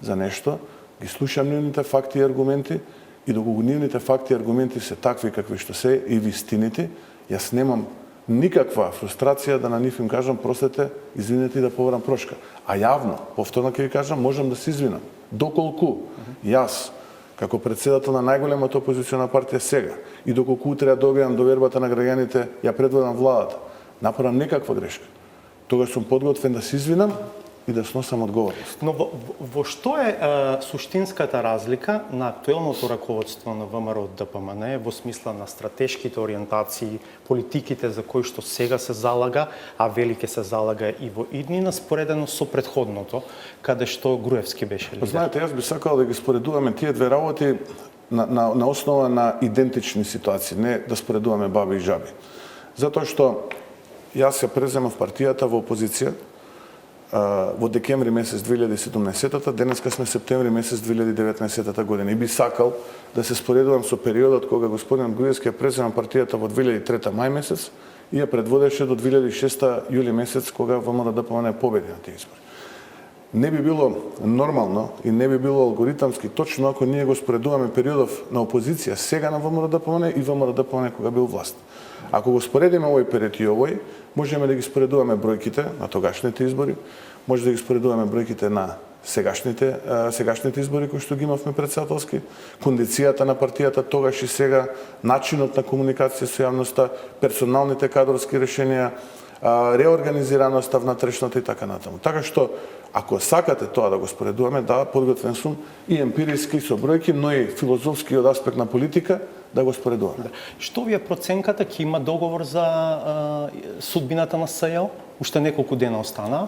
за нешто, ги слушам нивните факти и аргументи и доколку нивните факти и аргументи се такви какви што се и вистините, јас немам никаква фрустрација да на нив им кажам простете, извинете и да побарам прошка. А јавно, повторно ќе ви кажам, можам да се извинам. Доколку јас како председател на најголемата опозициона партија сега, и доколку утре ја добијам довербата на граѓаните, ја предводам владата, направам некаква грешка, тогаш сум подготвен да се извинам и да сносам одговорност. Но во што е суштинската разлика на актуелното раководство на ВМРО ДПМН во смисла на стратешките ориентации, политиките за кои што сега се залага, а велике се залага и во иднина, споредено со претходното, каде што Груевски беше лидер? Знаете, јас би сакал да ги споредуваме тие две работи на основа на идентични ситуации, не да споредуваме баби и жаби. Затоа што јас ја преземав партијата во опозиција во декември месец 2017-та, денеска сме септември месец 2019 година. И би сакал да се споредувам со периодот кога господин Груевски ја презема партијата во 2003 мај месец и ја предводеше до 2006 јули месец, кога ВМРО ДПМН победи на тие избори. Не би било нормално и не би било алгоритамски точно ако ние го споредуваме периодов на опозиција сега на ВМРО ДПМН и ВМРО ДПМН кога бил власт. Ако го споредиме овој период и овој, можеме да ги споредуваме бројките на тогашните избори, може да ги споредуваме бројките на сегашните избори кои што ги имавме председателски, кондицијата на партијата тогаш и сега, начинот на комуникација со јавноста, персоналните кадрски решенија, реорганизираноста внатрешната и така натаму. Така што, ако сакате тоа да го споредуваме, да, подготвен сум и емпириски со бројки, но и филозофски од аспект на политика, да го споредуваме. Што ви е проценката? Ќе има договор за судбината на СЈО? Уште неколку дена остана.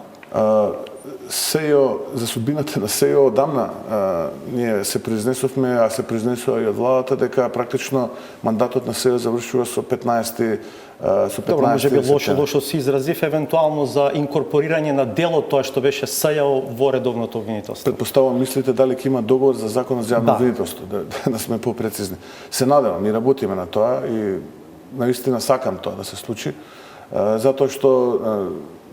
СЈО, за судбината на СЈО одамна ние се произнесовме, а се произнесува и од владата, дека практично мандатот на СЈО завршува со 15 Добро, може би лошо се изразив, евентуално за инкорпорирање на делот тоа што беше СЈО во редовното обвинителство. Предпоставувам, мислите дали ќе има договор за законот за јавно обвинителство, да сме попрецизни. Се надевам, и работиме на тоа и наистина сакам тоа да се случи, затоа што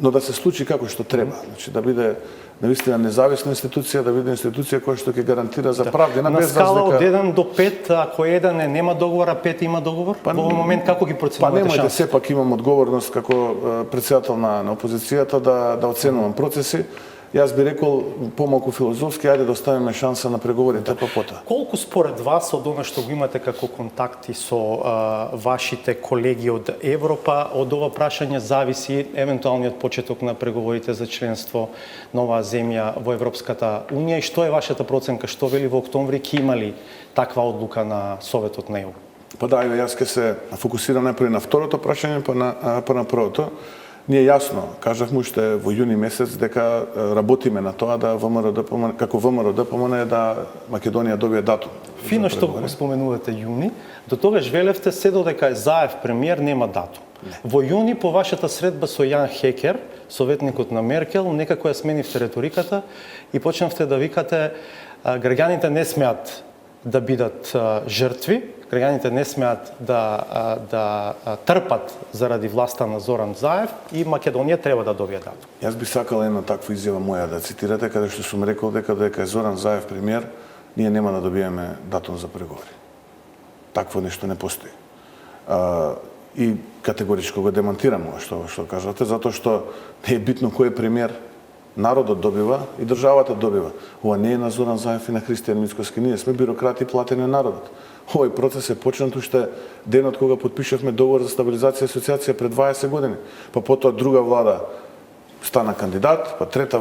но да се случи како што треба, значи да биде наистина независна институција, да биде институција која што ќе гарантира за правдина на без скала разлика. од 1 до 5, ако 1 нема договор, а 5 има договор, во овој момент како ги проценувате немојте, шанси? сепак имам одговорност како председател на опозицијата да оценувам процеси. Јас би рекол помалку филозофски, ајде да оставиме шанса на преговорите па потоа. Колку според вас од она што го имате како контакти со вашите колеги од Европа, од ова прашање зависи евентуалниот почеток на преговорите за членство на оваа земја во Европската Унија и што е вашата проценка, што вели во октомври ќе има ли таква одлука на Советот на ЕУ? Па да, јас ќе се фокусирам најпрво на второто прашање, па на првото. Ние јасно кажавме уште во јуни месец дека работиме на тоа да ВМРО ДПМН, како ВМРО ДПМН да Македонија добие датум. Фино што го споменувате јуни, до тогаш велевте се додека е Заев премиер нема датум. Во јуни по вашата средба со Јан Хекер, советникот на Меркел, некако ја сменивте реториката и почнавте да викате граѓаните не смеат да бидат жртви, граѓаните не смеат да трпат заради власта на Зоран Заев и Македонија треба да добие датум. Јас би сакал една таква изјава моја да цитирате, каде што сум рекол дека е Зоран Заев премиер, ние нема да добиеме датум за преговори. Такво нешто не постои. И категоричко го демонтирам ова што кажате, затоа што не е битно кој е премиер. Народот добива и државата добива. Ова не е на Зоран Заев и на Христијан Мицкоски. Ние сме бюрократи платени од народот. Овој процес е почнат уште денот кога потпишавме договор за стабилизација и асоциација пред 20 години. Па потоа друга влада стана кандидат, па трета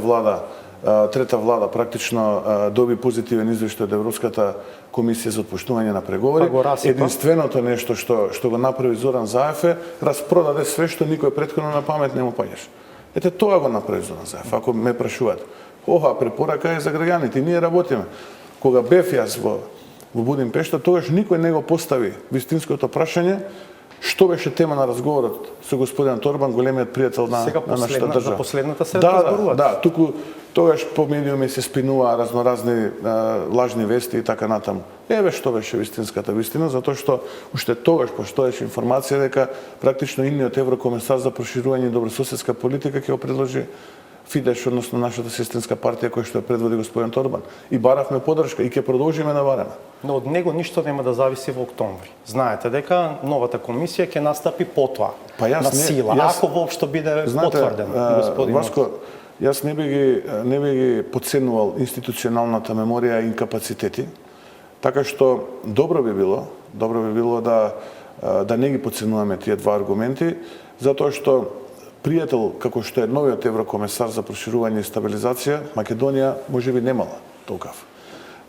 влада практично доби позитивен извештај од Европската комисија за отпуштување на преговори. Единственото нешто што го направи Зоран Заев е распродаде све што никој претходно на памет не му паѓаше. Ете тоа го направи Зоран Заев, ако ме прашуваат. Ова препорака е за граѓаните, ние работиме. Кога бев јас во Будимпешта, тогаш никој не го постави вистинското прашање што беше тема на разговорот со господин Торбан, големиот пријател на нашата држава. За последната средба зборувате? Да, туку тогаш по медиуми се спинува разноразни лажни вести и така натаму. Еве што беше вистинската вистина, затоа што уште тогаш постоеше информација дека практично идниот еврокомесар за проширување и добрососедска политика ќе го предложи Фидеш, односно нашата сестринска партија која што ја предводи господин Торбан. И баравме поддршка и ќе продолжиме да бараме. Но од него ништо нема да зависи во октомври. Знаете дека новата комисија ќе настапи потоа на сила, ако воопшто биде потврден, господин Васко, јас не би ги подценувал институционалната меморија и капацитети Така што добро би било да не ги подценуваме тие два аргументи, затоа што пријател како што е новиот еврокомесар за проширување и стабилизација, Македонија можеби немала толкав.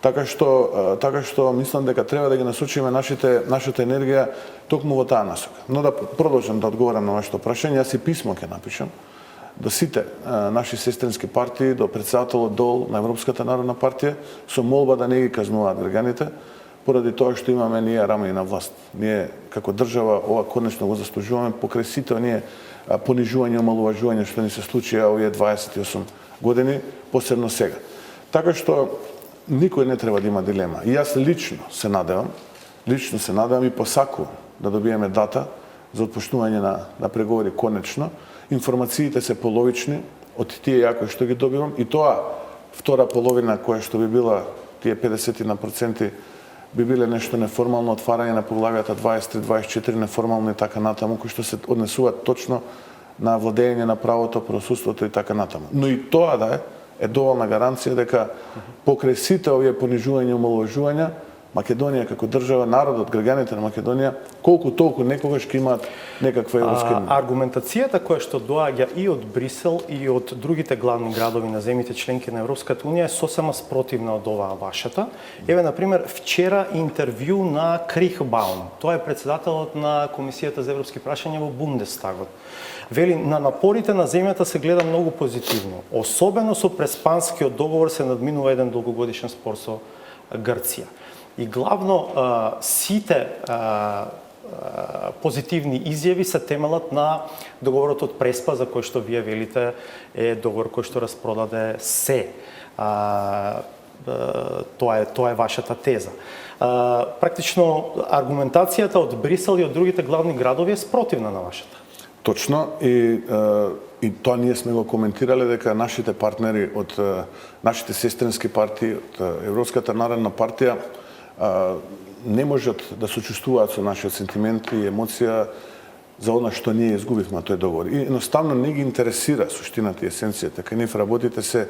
Така што мислам дека треба да ги насочиме нашата енергија токму во таа насока. Но да продолжам да одговорам на вашето прашање, јас и писмо ќе напишам до сите наши сестрински партии, до претседателот ДОЛ на Европската народна партија, со молба да не ги казнуваат граѓаните, поради тоа што имаме ние рамења на власт. Ние како држава ова конечно го заслужуваме покрај сите оние понижување, омалуважување што ни се случија овие 28 години, посебно сега. Така што никој не треба да има дилема. И јас лично се надевам и посакувам да добиеме дата за отпочнување на преговори конечно. Информациите се половични од тие кои што ги добивам и тоа втора половина која што би била тие 50% би биле нешто неформално отварање на поглавјата 23-24 неформално и така натаму, кои што се однесуваат точно на владење на правото, правосудството и така натаму. Но и тоа е доволна гаранција дека покрај сите овие понижувања и омаловажувања, Македонија како држава, народот, граѓаните на Македонија, колку толку некогаш ќе имаат некаква европска аргументацијата која што доаѓа и од Брисел и од другите главни градови на земјите членки на Европската унија е сосема спротивна од оваа вашата. Еве на пример вчера интервју на Крихбаум. Тоа е претседателот на Комисијата за европски прашања во Бундестагот. Вели, на напорите на земјата се гледа многу позитивно. Особено со преспанскиот договор се надминува еден долгогодишен спор со Грција. И главно сите позитивни изјави се темелат на договорот од Преспа, за кој што вие велите е договор кој што распродаде се. Тоа е вашата теза. Практично аргументацијата од Брисел и од другите главни градови е спротивна на вашата. Точно, и тоа ние сме го коментирале дека нашите партнери од нашите сестрински партии, од Европската народна партија, не можат да сочувствуваат со нашиот сентимент и емоција за она што ние изгубивме на тој договор. И едноставно не ги интересира суштината и есенцијата. Кај нив работите се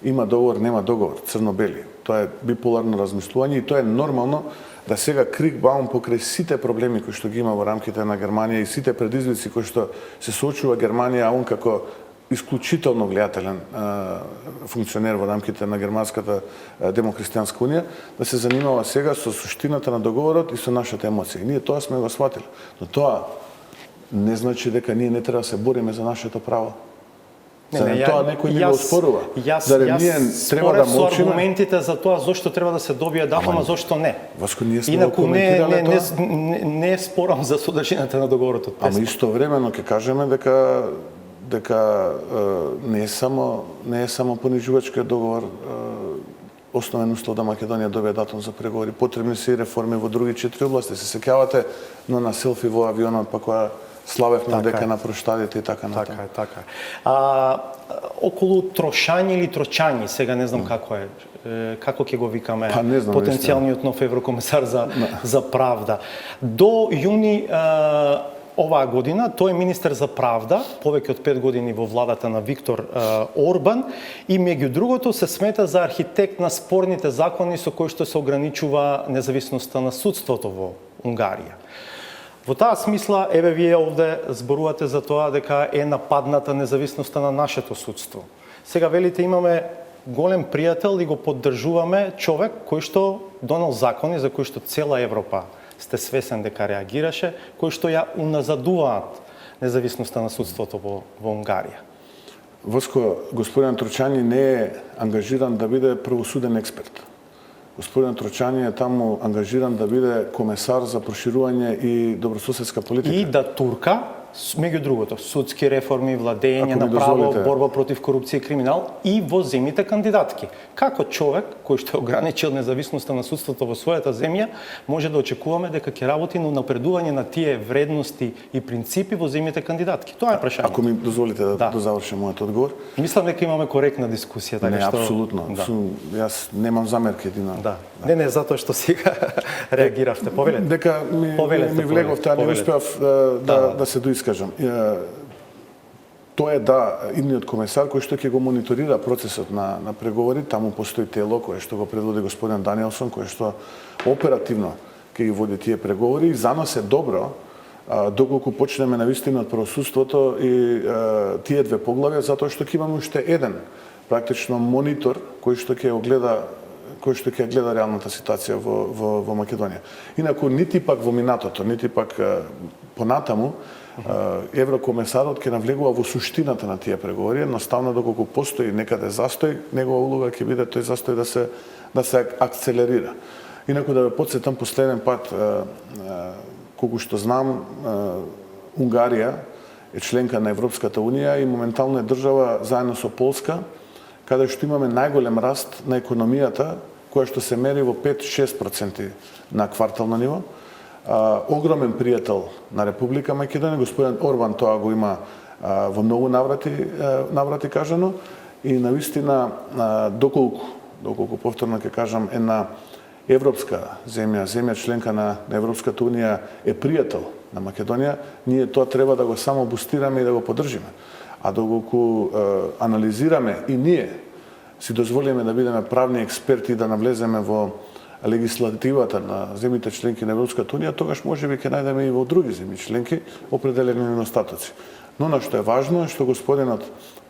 има договор, нема договор, црно-бели. Тоа е биполарно размислување и тоа е нормално да сега Крихбаум покрај сите проблеми кои што ги има во рамките на Германија и сите предизвици кои што се соочува Германија, а он како исклучително влијателен функционер во рамките на Германската демокристијанска унија, да се занимава сега со суштината на договорот и со нашата емоција. И ние тоа сме го сватили. Но тоа не значи дека ние не треба да се бориме за нашето право. Тоа некој ни го оспорува. Јас спорев со аргументите за тоа зошто треба да се добие датума, зошто не. Васко, ние сме го коментирале тоа. Не спорам за содржината на договорот од Преспа. Ама истовремено ќе кажеме дека не е само понижувачкиот договор основен услов да Македонија добие датум за преговори. Потребни се и реформи во други 4 области. Се сеќавате на селфи во авионот, па која славевме дека на проштадите и така натаму. Така е. Околу трошање или трочање, сега не знам како е, како ќе го викаме потенцијалниот нов еврокомесар за правда. До јуни оваа година тој е министер за правда, повеќе од 5 години во владата на Виктор Орбан и меѓу другото се смета за архитект на спорните закони со кои што се ограничува независноста на судството во Унгарија. Во таа смисла, еве вие овде зборувате за тоа дека е нападната независноста на нашето судство. Сега велите имаме голем пријател и го поддржуваме човек кој што донел закони за кои што цела Европа сте свесен дека реагираше, кои што ја уназадуваат независноста на судството во Унгарија. Воско, господин Трочани не е ангажиран да биде правосуден експерт. Господин Трочани е таму ангажиран да биде комесар за проширување и добрососедска политика. И да турка, меѓу другото, судски реформи, владење на право, борба против корупција и криминал и во земјите кандидатки. Како човек кој што ограничил независноста на судството во својата земја, може да очекуваме дека ќе работи на напредување на тие вредности и принципи во земјите кандидатки? Тоа е прашање. Ако ми дозволите да завршам мојот одговор. Мислам дека имаме коректна дискусија, така што апсолутно. Јас немам замерки едина. Не, затоа што сега реагиравте. Повелете. Дека ми влеговте, а не успеав да се доискажам. тоа е да идниот комесар кој што ќе го мониторира процесот на преговори, таму постои тело кое што го предводи господин Даниелсон, кој што оперативно ќе ги води тие преговори и за нас е добро доколку почнеме навистина од правосудството и тие две поглавја, затоа што ќе имаме уште еден практично монитор кој што ќе гледа реалната ситуација во Македонија. Инаку нити пак во минатото, нити пак понатаму еврокомесарот ќе навлегува во суштината на тие преговори, едноставно доколку постои некаде застој, негова улога ќе биде тој застој да се акцелерира. Инаку да ве потсетам последен пат, колку што знам, Унгарија е членка на Европската унија и моментално е држава заедно со Полска, каде што имаме најголем раст на економијата, која што се мери во 5-6% на квартално ниво. Огромен пријател на Република Македонија, господин Орбан тоа го има во многу наврати кажано и навистина доколку повторно ќе кажам една европска земја членка на Европската унија е пријател на Македонија, ние тоа треба да го само бустираме и да го поддржиме. А доколку анализираме и ние си дозволиме да бидеме правни експерти да навлеземе во легислативата на земјите членки на Европската унија, тогаш можеби ќе најдеме и во други земји членки определени недостатоци. Но на што е важно е што господинот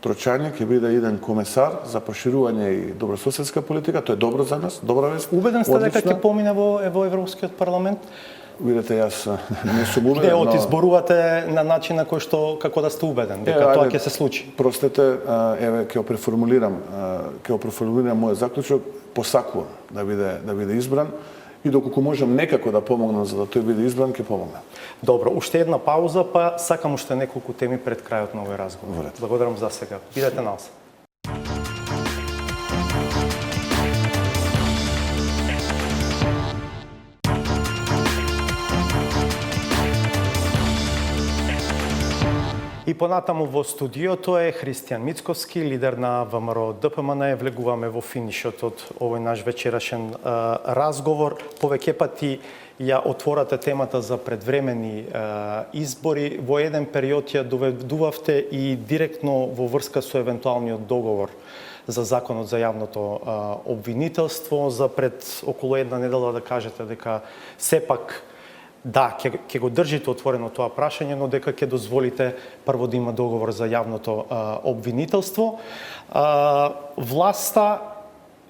Трочање ќе биде еден комесар за проширување и добрососедска политика, тоа е добро за нас, добра вест. Убеден сте дека ќе помине во Европскиот парламент? Видете, јас не сум убеден, но... Не, изборувате на начин на кој што, како да сте убеден, дека тоа ќе се случи. Простете, еве, ќе преформулирам мојот заклучок, посакувам да биде избран и доколку можам некако да помогнам за да тој биде избран, ќе помогнам. Добро, уште една пауза, па сакам уште неколку теми пред крајот на овој разговор. Благодарам за сега. Бидете на нас. И понатаму во студиото е Христијан Мицковски, лидер на ВМРО ДПМН. Влегуваме во финишот од овој наш вечерашен разговор. Повеќе пати ја отворате темата за предвремени избори. Во еден период ја доведувавте и директно во врска со евентуалниот договор за законот за јавното обвинителство. За пред околу една недела да кажете дека сепак да, ќе го држите отворено тоа прашање, но дека ќе дозволите прво да има договор за јавното обвинителство. Власта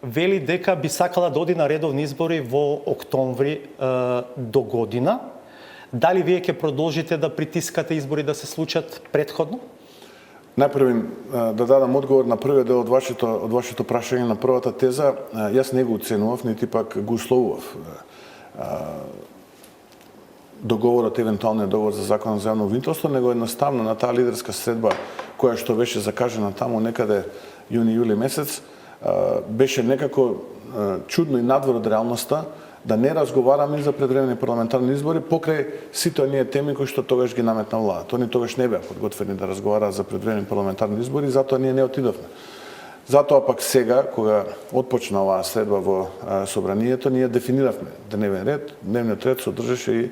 вели дека би сакала да оди на редовни избори во октомври до година. Дали вие ќе продолжите да притискате избори да се случат предходно? Најпрво да дадам одговор на првиот дел од вашето прашање, на првата теза. Јас не го оценував, нити пак го условував договорот, евентуалниот договор за законот за јавно обвинителство, него едноставно на таа лидерска средба која што беше закажана таму некаде јуни-јули месец, беше некако чудно и надвор од реалноста да не разговараме за предвремени парламентарни избори покрај сите оние теми кои што тогаш ги наметна владата. Они тогаш не беа подготвени да разговараат за предвремени парламентарни избори, затоа ние не отидовме. Затоа пак сега, кога отпочна оваа средба во собранието, ние дефиниравме дневен ред. Дневниот ред содржеше и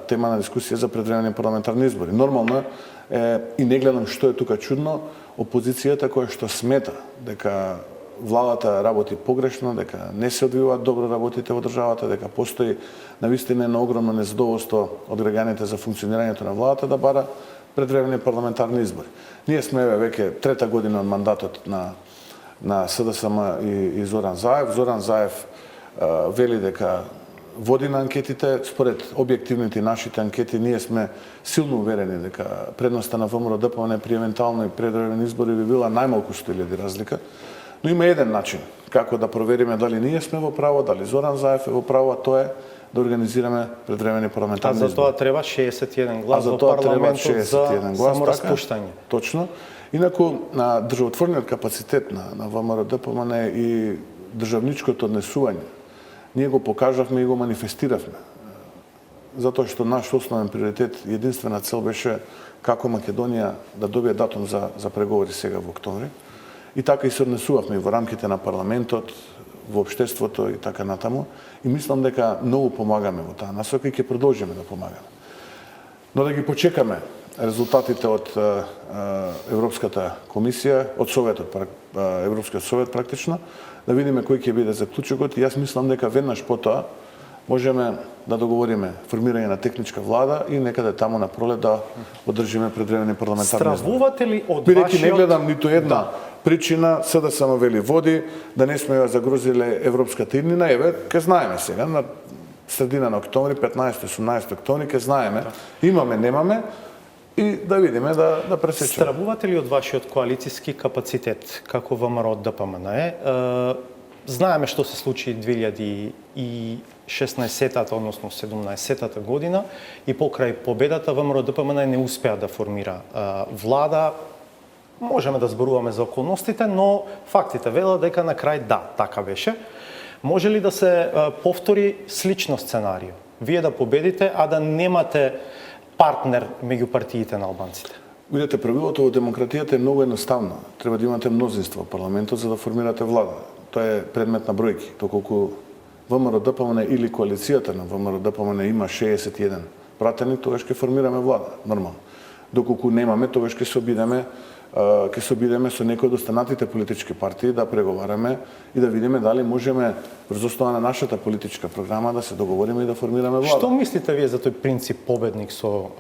тема на дискусија за предвремени парламентарни избори. Нормално е, и не гледам што е тука чудно, опозицијата која што смета дека владата работи погрешно, дека не се одвиваат добро работите во државата, дека постои навистина едно огромно незадоволство од граѓаните за функционирањето на владата, да бара предвремени парламентарни избори. Ние сме веќе трета година од мандатот на СДСМ и Зоран Заев. Зоран Заев вели дека води на анкетите. Според објективните и нашите анкети, ние сме силно уверени дека предноста на ВМРО ДПМН при евентуални предвремени избори би била најмалку 100.000 разлика. Но има еден начин како да провериме дали ние сме во право, дали Зоран Заев е во право, а тоа е да организираме предвремени парламентарни избори. А за тоа треба 61 глас во парламентот за самораспуштање. Точно. Инаку на државотворниот капацитет на ВМРО ДПМН и државничкото однесување ние го покажавме и го манифестиравме. Затоа што наш основен приоритет и единствена цел беше како Македонија да добие датум за преговори сега во октомври. И така и се однесувавме и во рамките на парламентот, во општеството и така натаму. И мислам дека многу помагаме во таа насока и ќе продолжиме да помагаме. Но да ги почекаме резултатите од Европската комисија, од Советот, Европскиот совет практично, да видиме кој ќе биде заклучокот и јас мислам дека веднаш потоа можеме да договориме формирање на техничка влада и некаде таму на пролет да одржиме предвремени парламентарни избори. Стравувате ли од Бидејќи не гледам ниту една причина СДСМ вели води да не сме ја загрозиле европската иднина, еве ќе знаеме сега на средина на октомври, 15-18 октомври ќе знаеме, имаме, немаме и да видиме да пресечеме. Стравувате ли од вашиот коалициски капацитет како ВМРО ДПМН? Знаеме што се случи 2016-та, односно 17-та година и покрај победата ВМРО ДПМН не успеа да формира влада. Можеме да зборуваме за околностите, но фактите велат дека на крај да, така беше. Може ли да се повтори слично сценарио? Вие да победите, а да немате партнер меѓу партиите на албанците? Видете, правилото во демократијата е многу едноставно. Треба да имате мнозинство во парламентот за да формирате влада. Тоа е предмет на бројки. Доколку ВМРО ДПМН или коалицијата на ВМРО ДПМН има 61 пратени, тогаш ќе формираме влада, нормално. Доколку немаме, тогаш ќе се обидеме со некои од останатите политички партии да преговараме и да видиме дали можеме врз основа на нашата политичка програма да се договориме и да формираме влада. Што мислите вие за тој принцип победник со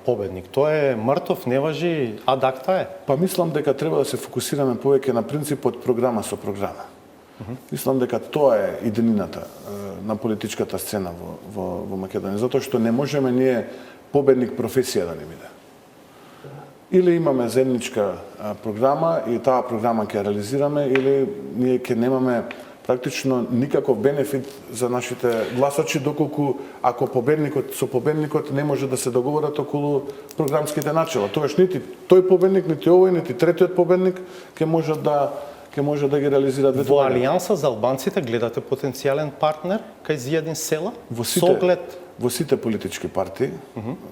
победник? Тој е мртов, не важи, ад акта е? Па мислам дека треба да се фокусираме повеќе на принципот програма со програма. Мислам дека тоа е иденината на политичката сцена во Македонија, затоа што не можеме ние победник професија да не биде. Или имаме заедничка програма и таа програма ќе реализираме, или ние ќе немаме практично никаков бенефит за нашите гласачи, доколку ако со победникот не може да се договорат околу програмските начела. Тогаш нити тој победник, нити овој, нити третиот победник ќе може да ги реализира двете. Во Алијанса за албанците гледате потенцијален партнер кај Зијадин Села? Во сите политички партии,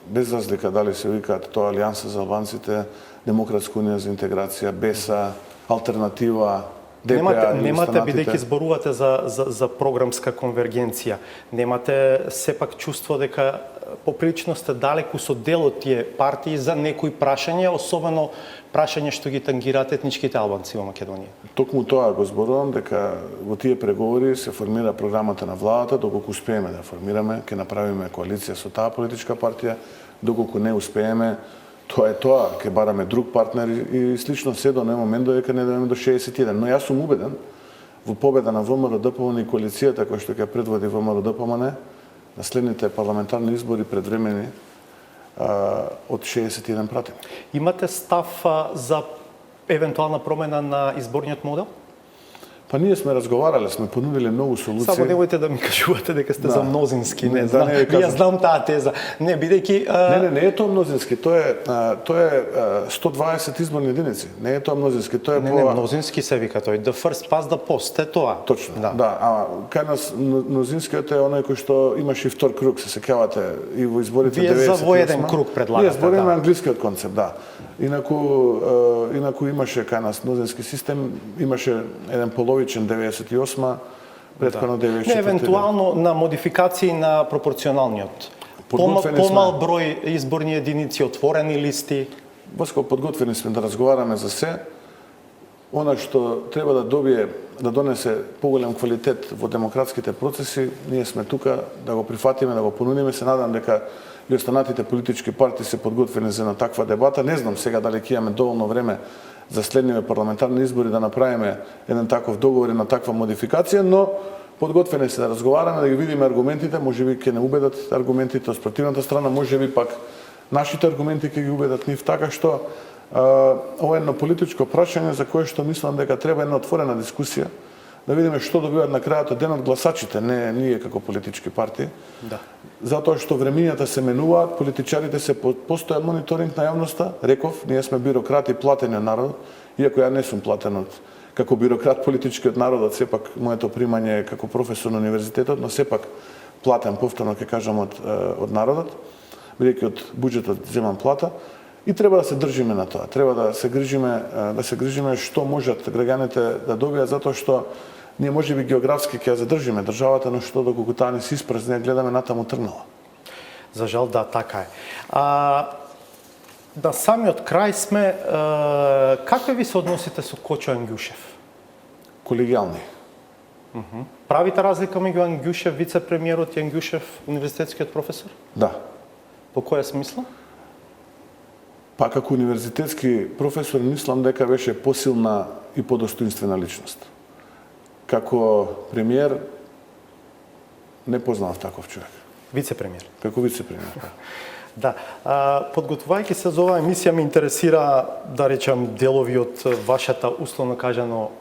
без разлика дали се викаат тоа Алијанса за албанците, Демократска унија за интеграција, БЕСА, Алтернатива, ДПА или немате, останатите. бидејќи зборувате за програмска конвергенција, немате сепак чувство дека поприлично сте далеку со дел од тие партии за некои прашања, особено прашања што ги тангираат етничките албанци во Македонија? Токму тоа го зборувам, дека во тие преговори се формира програмата на владата, доколку успееме да формираме, ќе направиме коалиција со таа политичка партија, доколку не успееме, тоа е тоа, ќе бараме друг партнер и слично се до момент додека не дојдеме до 61. Но јас сум убеден во победа на ВМРО ДПМН и коалицијата која што ќе предводи ВМРО ДПМН на следните парламентарни избори предвремени од 61 пратени. Имате став за евентуална промена на изборниот модел? Па ние сме разговарале, сме понудиле многу солуции. Само немојте да ми кажувате дека сте за мнозински, не Да, знам. не ви кажам. Ја знам таа теза. Не, бидејќи Не е тоа мнозински, тоа е 120 изборни единици. Не е тоа мнозински, тоа е Не, мнозински се вика тој. The first past the post, е тоа. Точно, да. А кај нас мнозинскиот е оној кој што имаше и втор круг, се сеќавате и во изборите 98. Вие за во еден круг предлагате. Ние збориме англискиот концепт, да. Инаку имаше кај нас мнозински систем, имаше еден половичен 98, претходно 94. Не, евентуално на модификации на пропорционалниот. Помал број изборни единици, отворени листи. Боско, подготвени сме да разговараме за се. Она што треба да донесе поголем квалитет во демократските процеси, ние сме тука да го прифатиме, да го понудиме. Се надам дека и останатите политички партии се подготвени за на таква дебата. Не знам сега дали ќе имаме доволно време за следниве парламентарни избори да направиме еден таков договор и на таква модификација, но подготвени се да разговараме, да ги видиме аргументите, можеби ќе не убедат аргументите од спротивната страна, можеби пак нашите аргументи ќе ги убедат нив, така што ова е едно политичко прашање за кое што мислам дека треба една отворена дискусија, да видиме што добиваат на крајот од денот гласачите, не ние како политички партии. Да. Затоа што времињата се менуваат, политичарите се постојан мониторинг на јавноста. Реков, ние сме бюрократи платени од народот, иако ја не сум платен како бюрократ политички од народот, сепак моето примање е како професор на универзитетот, но сепак платен повторно ќе кажам од народот, бидејќи од буџетот земам плата. И треба да се држиме на тоа. Треба да се грижиме што можат граѓаните да добијат, затоа што ние можеби географски ќе ја задржиме државата, но што доколку таа не се испразни, гледаме натаму трнава. За жал, да, така е. На самиот крај сме, какви ви се односите со Кочо Ангјушев? Колегијални. Правите разлика меѓу Ангјушев, вице-премиерот и Ангјушев, универзитетскиот професор? Да. По која смисла? Па како универзитетски професор мислам дека беше посилна и подостоинствена личност. Како премиер не познав таков човек. Вице-премиер. Како вице-премиер. Да. Подготвувајќи се за оваа емисија, ме интересира, да речам, делови од вашата, условно кажано,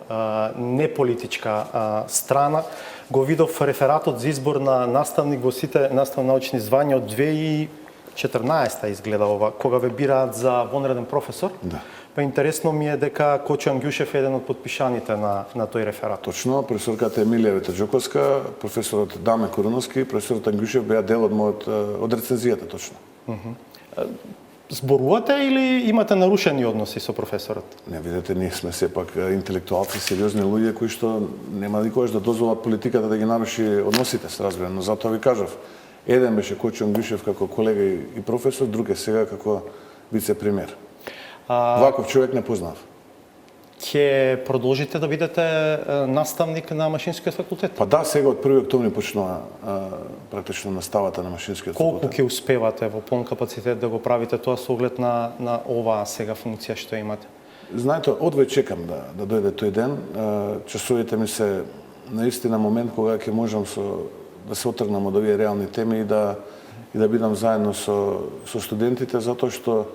неполитичка страна. Го видов рефератот за избор на наставник во сите наставно-научни звања од 2014 изгледа ова, кога ве бираат за вонреден професор. Да. Па интересно ми е дека Кочо Ангјушев е еден од подпишаните на тој реферат. Точно, професорката Емилија Ветаџоковска, професорот Даме Коруновски, професорот Ангјушев беа дел од рецензијата точно. Зборувате или имате нарушени односи со професорот? Не, видете, ние сме сепак интелектуалци, сериозни луѓе кои што нема никогаш да дозволат политиката да ги наруши односите, се разбира, но затоа ви кажав, еден беше Кочо Ангјушев како колега и професор, друг е сега како вице-премиер. Ваков човек не познав. Ќе продолжите да бидете наставник на Машинскиот факултет? Па да, сега од 1 октомври почнува практично наставата на Машинскиот Колку факултет. ќе успевате во полн капацитет да го правите тоа со оглед на оваа сега функција што имате? Знаете, одвеќе чекам да дојде тој ден. Часовите ми се наистина момент кога ќе можам да се отргнам од овие реални теми и да бидам заедно со студентите, затоа што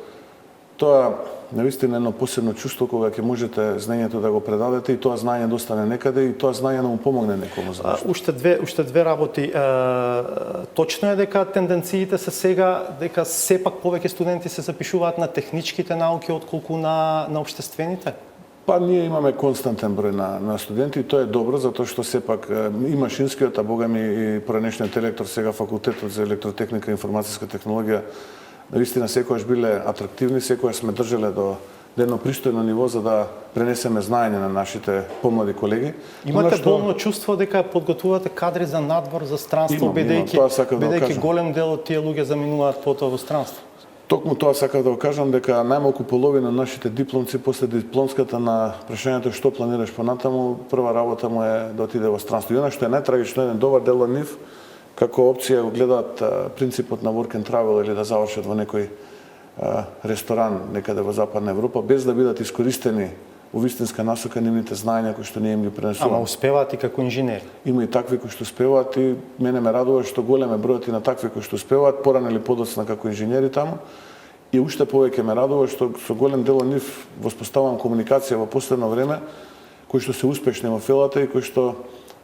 тоа наистина едно посебно чувство кога ќе можете знаењето да го предадете и тоа знаење да остане некаде и тоа знаење да му помогне некому за нешто. Уште две работи. Точно е дека тенденциите се сега дека сепак повеќе студенти се запишуваат на техничките науки отколку на општествените? Па ние имаме константен број на студенти и тоа е добро затоа што сепак и машинскиот, а богами и поранешниот електор, сега факултетот за електротехника и информацијска технологија наистина секогаш биле атрактивни, секогаш сме држале до едно пристојно ниво за да пренесеме знаење на нашите помлади колеги. Имате болно чувство дека подготвувате кадри за надвор, за странство, бидејќи голем дел од тие луѓе заминуваат потоа во странство? Токму тоа сакав да го кажам, дека најмалку половина на нашите дипломци после дипломската на прашањето што планираш понатаму, прва работа му е да отиде во странство. И она што е најтрагично, еден добар дел од нив како опција го гледаат принципот на work and travel или да завршат во некој ресторан некаде во Западна Европа, без да бидат искористени во вистинска насока нивните знаења кои што ние им ги пренесуваме. Ама успеваат и како инженери. Има и такви кои што успеваат и мене ме радува што голем е бројот и на такви кои што успеваат порано или подоцна како инженери таму. И уште повеќе ме радува што со голем дел од нив воспоставувам комуникација во последно време, кои што се успешни во фелата и кои што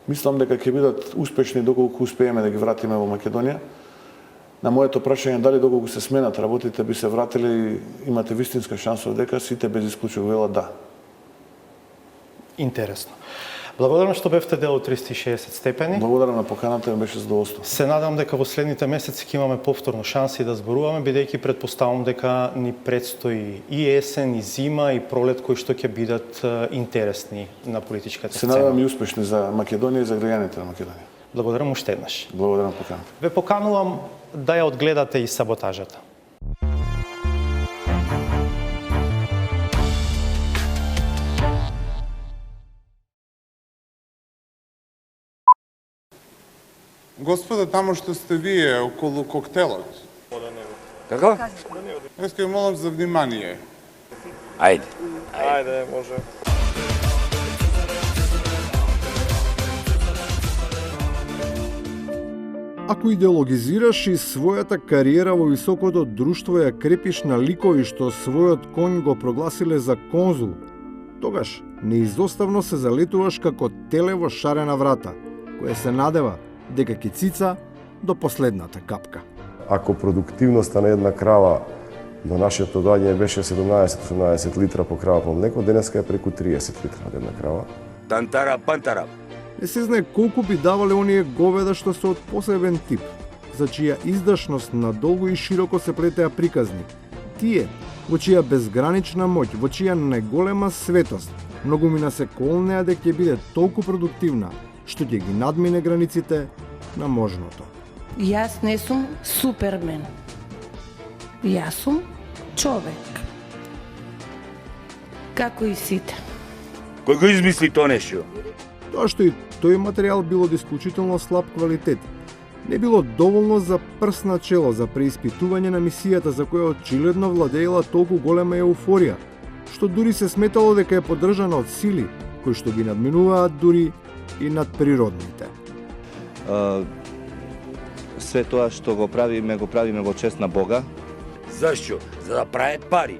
мислам дека ќе бидат успешни доколку успееме да ги вратиме во Македонија. На моето прашање дали доколку се сменат работите би се вратиле и имате вистинска шанса дека сите без исклучок велат да. Интересно. Благодарам што бевте дел од 360 степени. Благодарам на поканата, ми беше задоволство. Се надам дека во следните месеци ќе имаме повторно шанси да зборуваме, бидејќи предпоставам дека ни предстои и есен, и зима, и пролет кои што ќе бидат интересни на политичката сцена. Се надам и успешни за Македонија и за граѓаните на Македонија. Благодарам уште еднаш. Благодарам на поканата. Ве поканувам да ја одгледате и саботажата. Господа, тамо што сте вие околу коктелот. Како? Јас ќе молам за внимание. Ајде. Ајде, може. Ако идеологизираш и својата кариера во високото друштво ја крепиш на ликови што својот конј го прогласиле за конзул, тогаш неизоставно се залетуваш како теле во шарена врата, која се надева дека ќе цица до последната капка. Ако продуктивноста на една крава до нашето доаѓање беше 17-18 литра по крава по млеко, денеска е преку 30 литра на една крава. Тантара, пантара. Не се знае колку би давале оние говеда што се од посебен тип, за чија издашност надолго и широко се плетеа приказни. Тие, во чија безгранична моќ, во чија најголема светост, многумина се колнеа дека ќе биде толку продуктивна, што ќе ги надмине границите на можното. Јас не сум супермен. Јас сум човек. Како и сите. Кој го измисли тоа нешто? Тоа што и тој материјал бил од исклучително слаб квалитет, не било доволно за прст на чело за преиспитување на мисијата за која очигледно владеела толку голема еуфорија, што дури се сметало дека е поддржана од сили кои што ги надминуваат дури и над природните. Све тоа што го правиме во чест на Бога. Зашто? За да прават пари.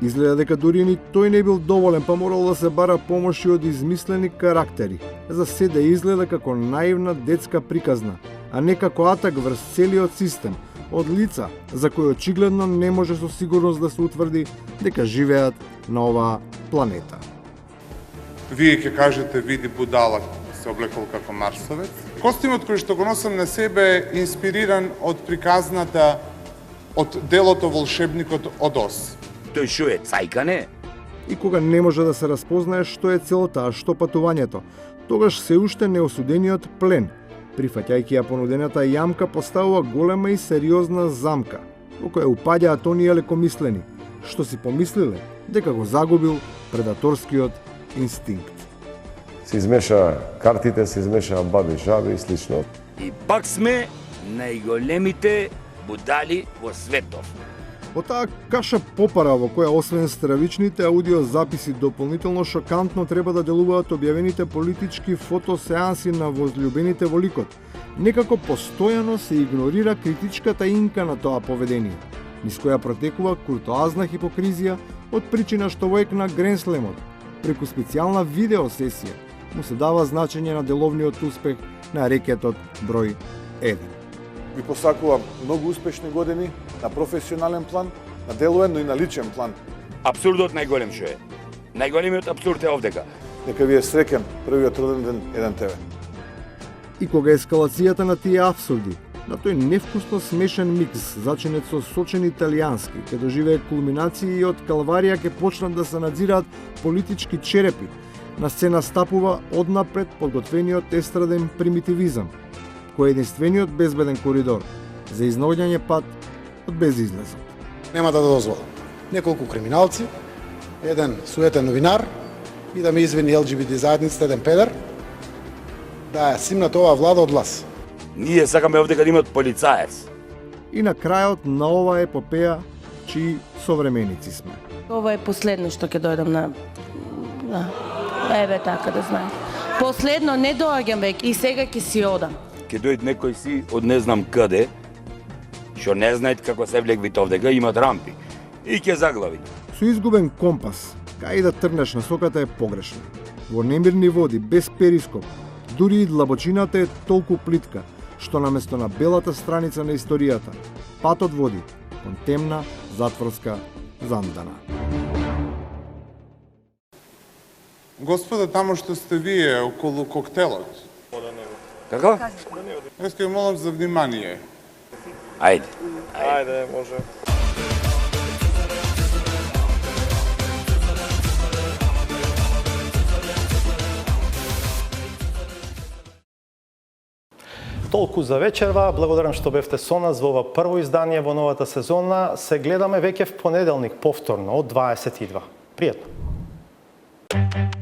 Изгледа дека дури ни тој не бил доволен, па морало да се бара помош и од измислени карактери, за се да изгледа како наивна детска приказна, а не како атак врз целиот систем, од лица за кои очигледно не може со сигурност да се утврди дека живеат на оваа планета. Вие ќе кажете, види будала, се облекол како марсовец. Костимот кој што го носам на себе е инспириран од приказната од делото Волшебникот од Оз. Тој шо е, цајка не? И кога не може да се разпознае што е целота, а што патувањето, тогаш се уште неосудениот плен, прифаќајќи ја понудената јамка, поставува голема и сериозна замка, во која упаѓаат оние лекомислени, што си помислиле дека го загубил предаторскиот инстинкт. Се измеша картите, се измеша баби, жаби и слично. И пак сме најголемите будали во светов. Во таа каша попара во која освен стравичните аудиозаписи дополнително шокантно треба да делуваат објавените политички фотосеанси на возлюбените во ликот, некако постојано се игнорира критичката инка на тоа поведение, низ која протекува куртоазна хипокризија од причина што во ек на Гренслемот, преку специјална видеосесија, му се дава значење на деловниот успех на рекетот број 1. Ви посакувам многу успешни години на професионален план, на деловен, но и на личен план. Абсурдот најголем шо е. Најголемиот абсурд е овдека. Нека ви е среќен првиот роден ден 1 ТВ. И кога ескалацијата на тие абсурди, на тој невкусно смешен микс, зачинет со сочен италијански, ке доживее кулминации и од калварија ке почнат да се надзираат политички черепи, на сцена стапува однапред подготвениот естраден примитивизам, кој е единствениот безбеден коридор за изнаоѓање пат од безизлезот. Нема да дозволам неколку криминалци, еден суетен новинар и да ме извини ЛГБТ заедницата, еден педер, да ја симнат оваа влада од власт. Ние сакаме овдека да имат полицаец. И на крајот на оваа епопеја, чии современици сме. Ова е последно што ќе дојдам на... Еве така да знаеш. Последно не доаѓам веќе и сега ќе си одам. Ке дојд некој си од не знам каде, што не знаат како се влегвит овдека, имат рампи. И ќе заглави. Со изгубен компас, кај да тргнеш насоката е погрешна. Во немирни води, без перископ, дури и длабочината е толку плитка, што наместо на белата страница на историјата, патот води кон темна затворска зандана. Господа, тамо што сте вие околу коктелот, Како? јас ќе молам за внимание. Ајде. Ајде, може. Толку за вечерва. Благодарам што бевте со нас во ова прво издание во новата сезона. Се гледаме веќе в понеделник повторно од 22. Пријатно.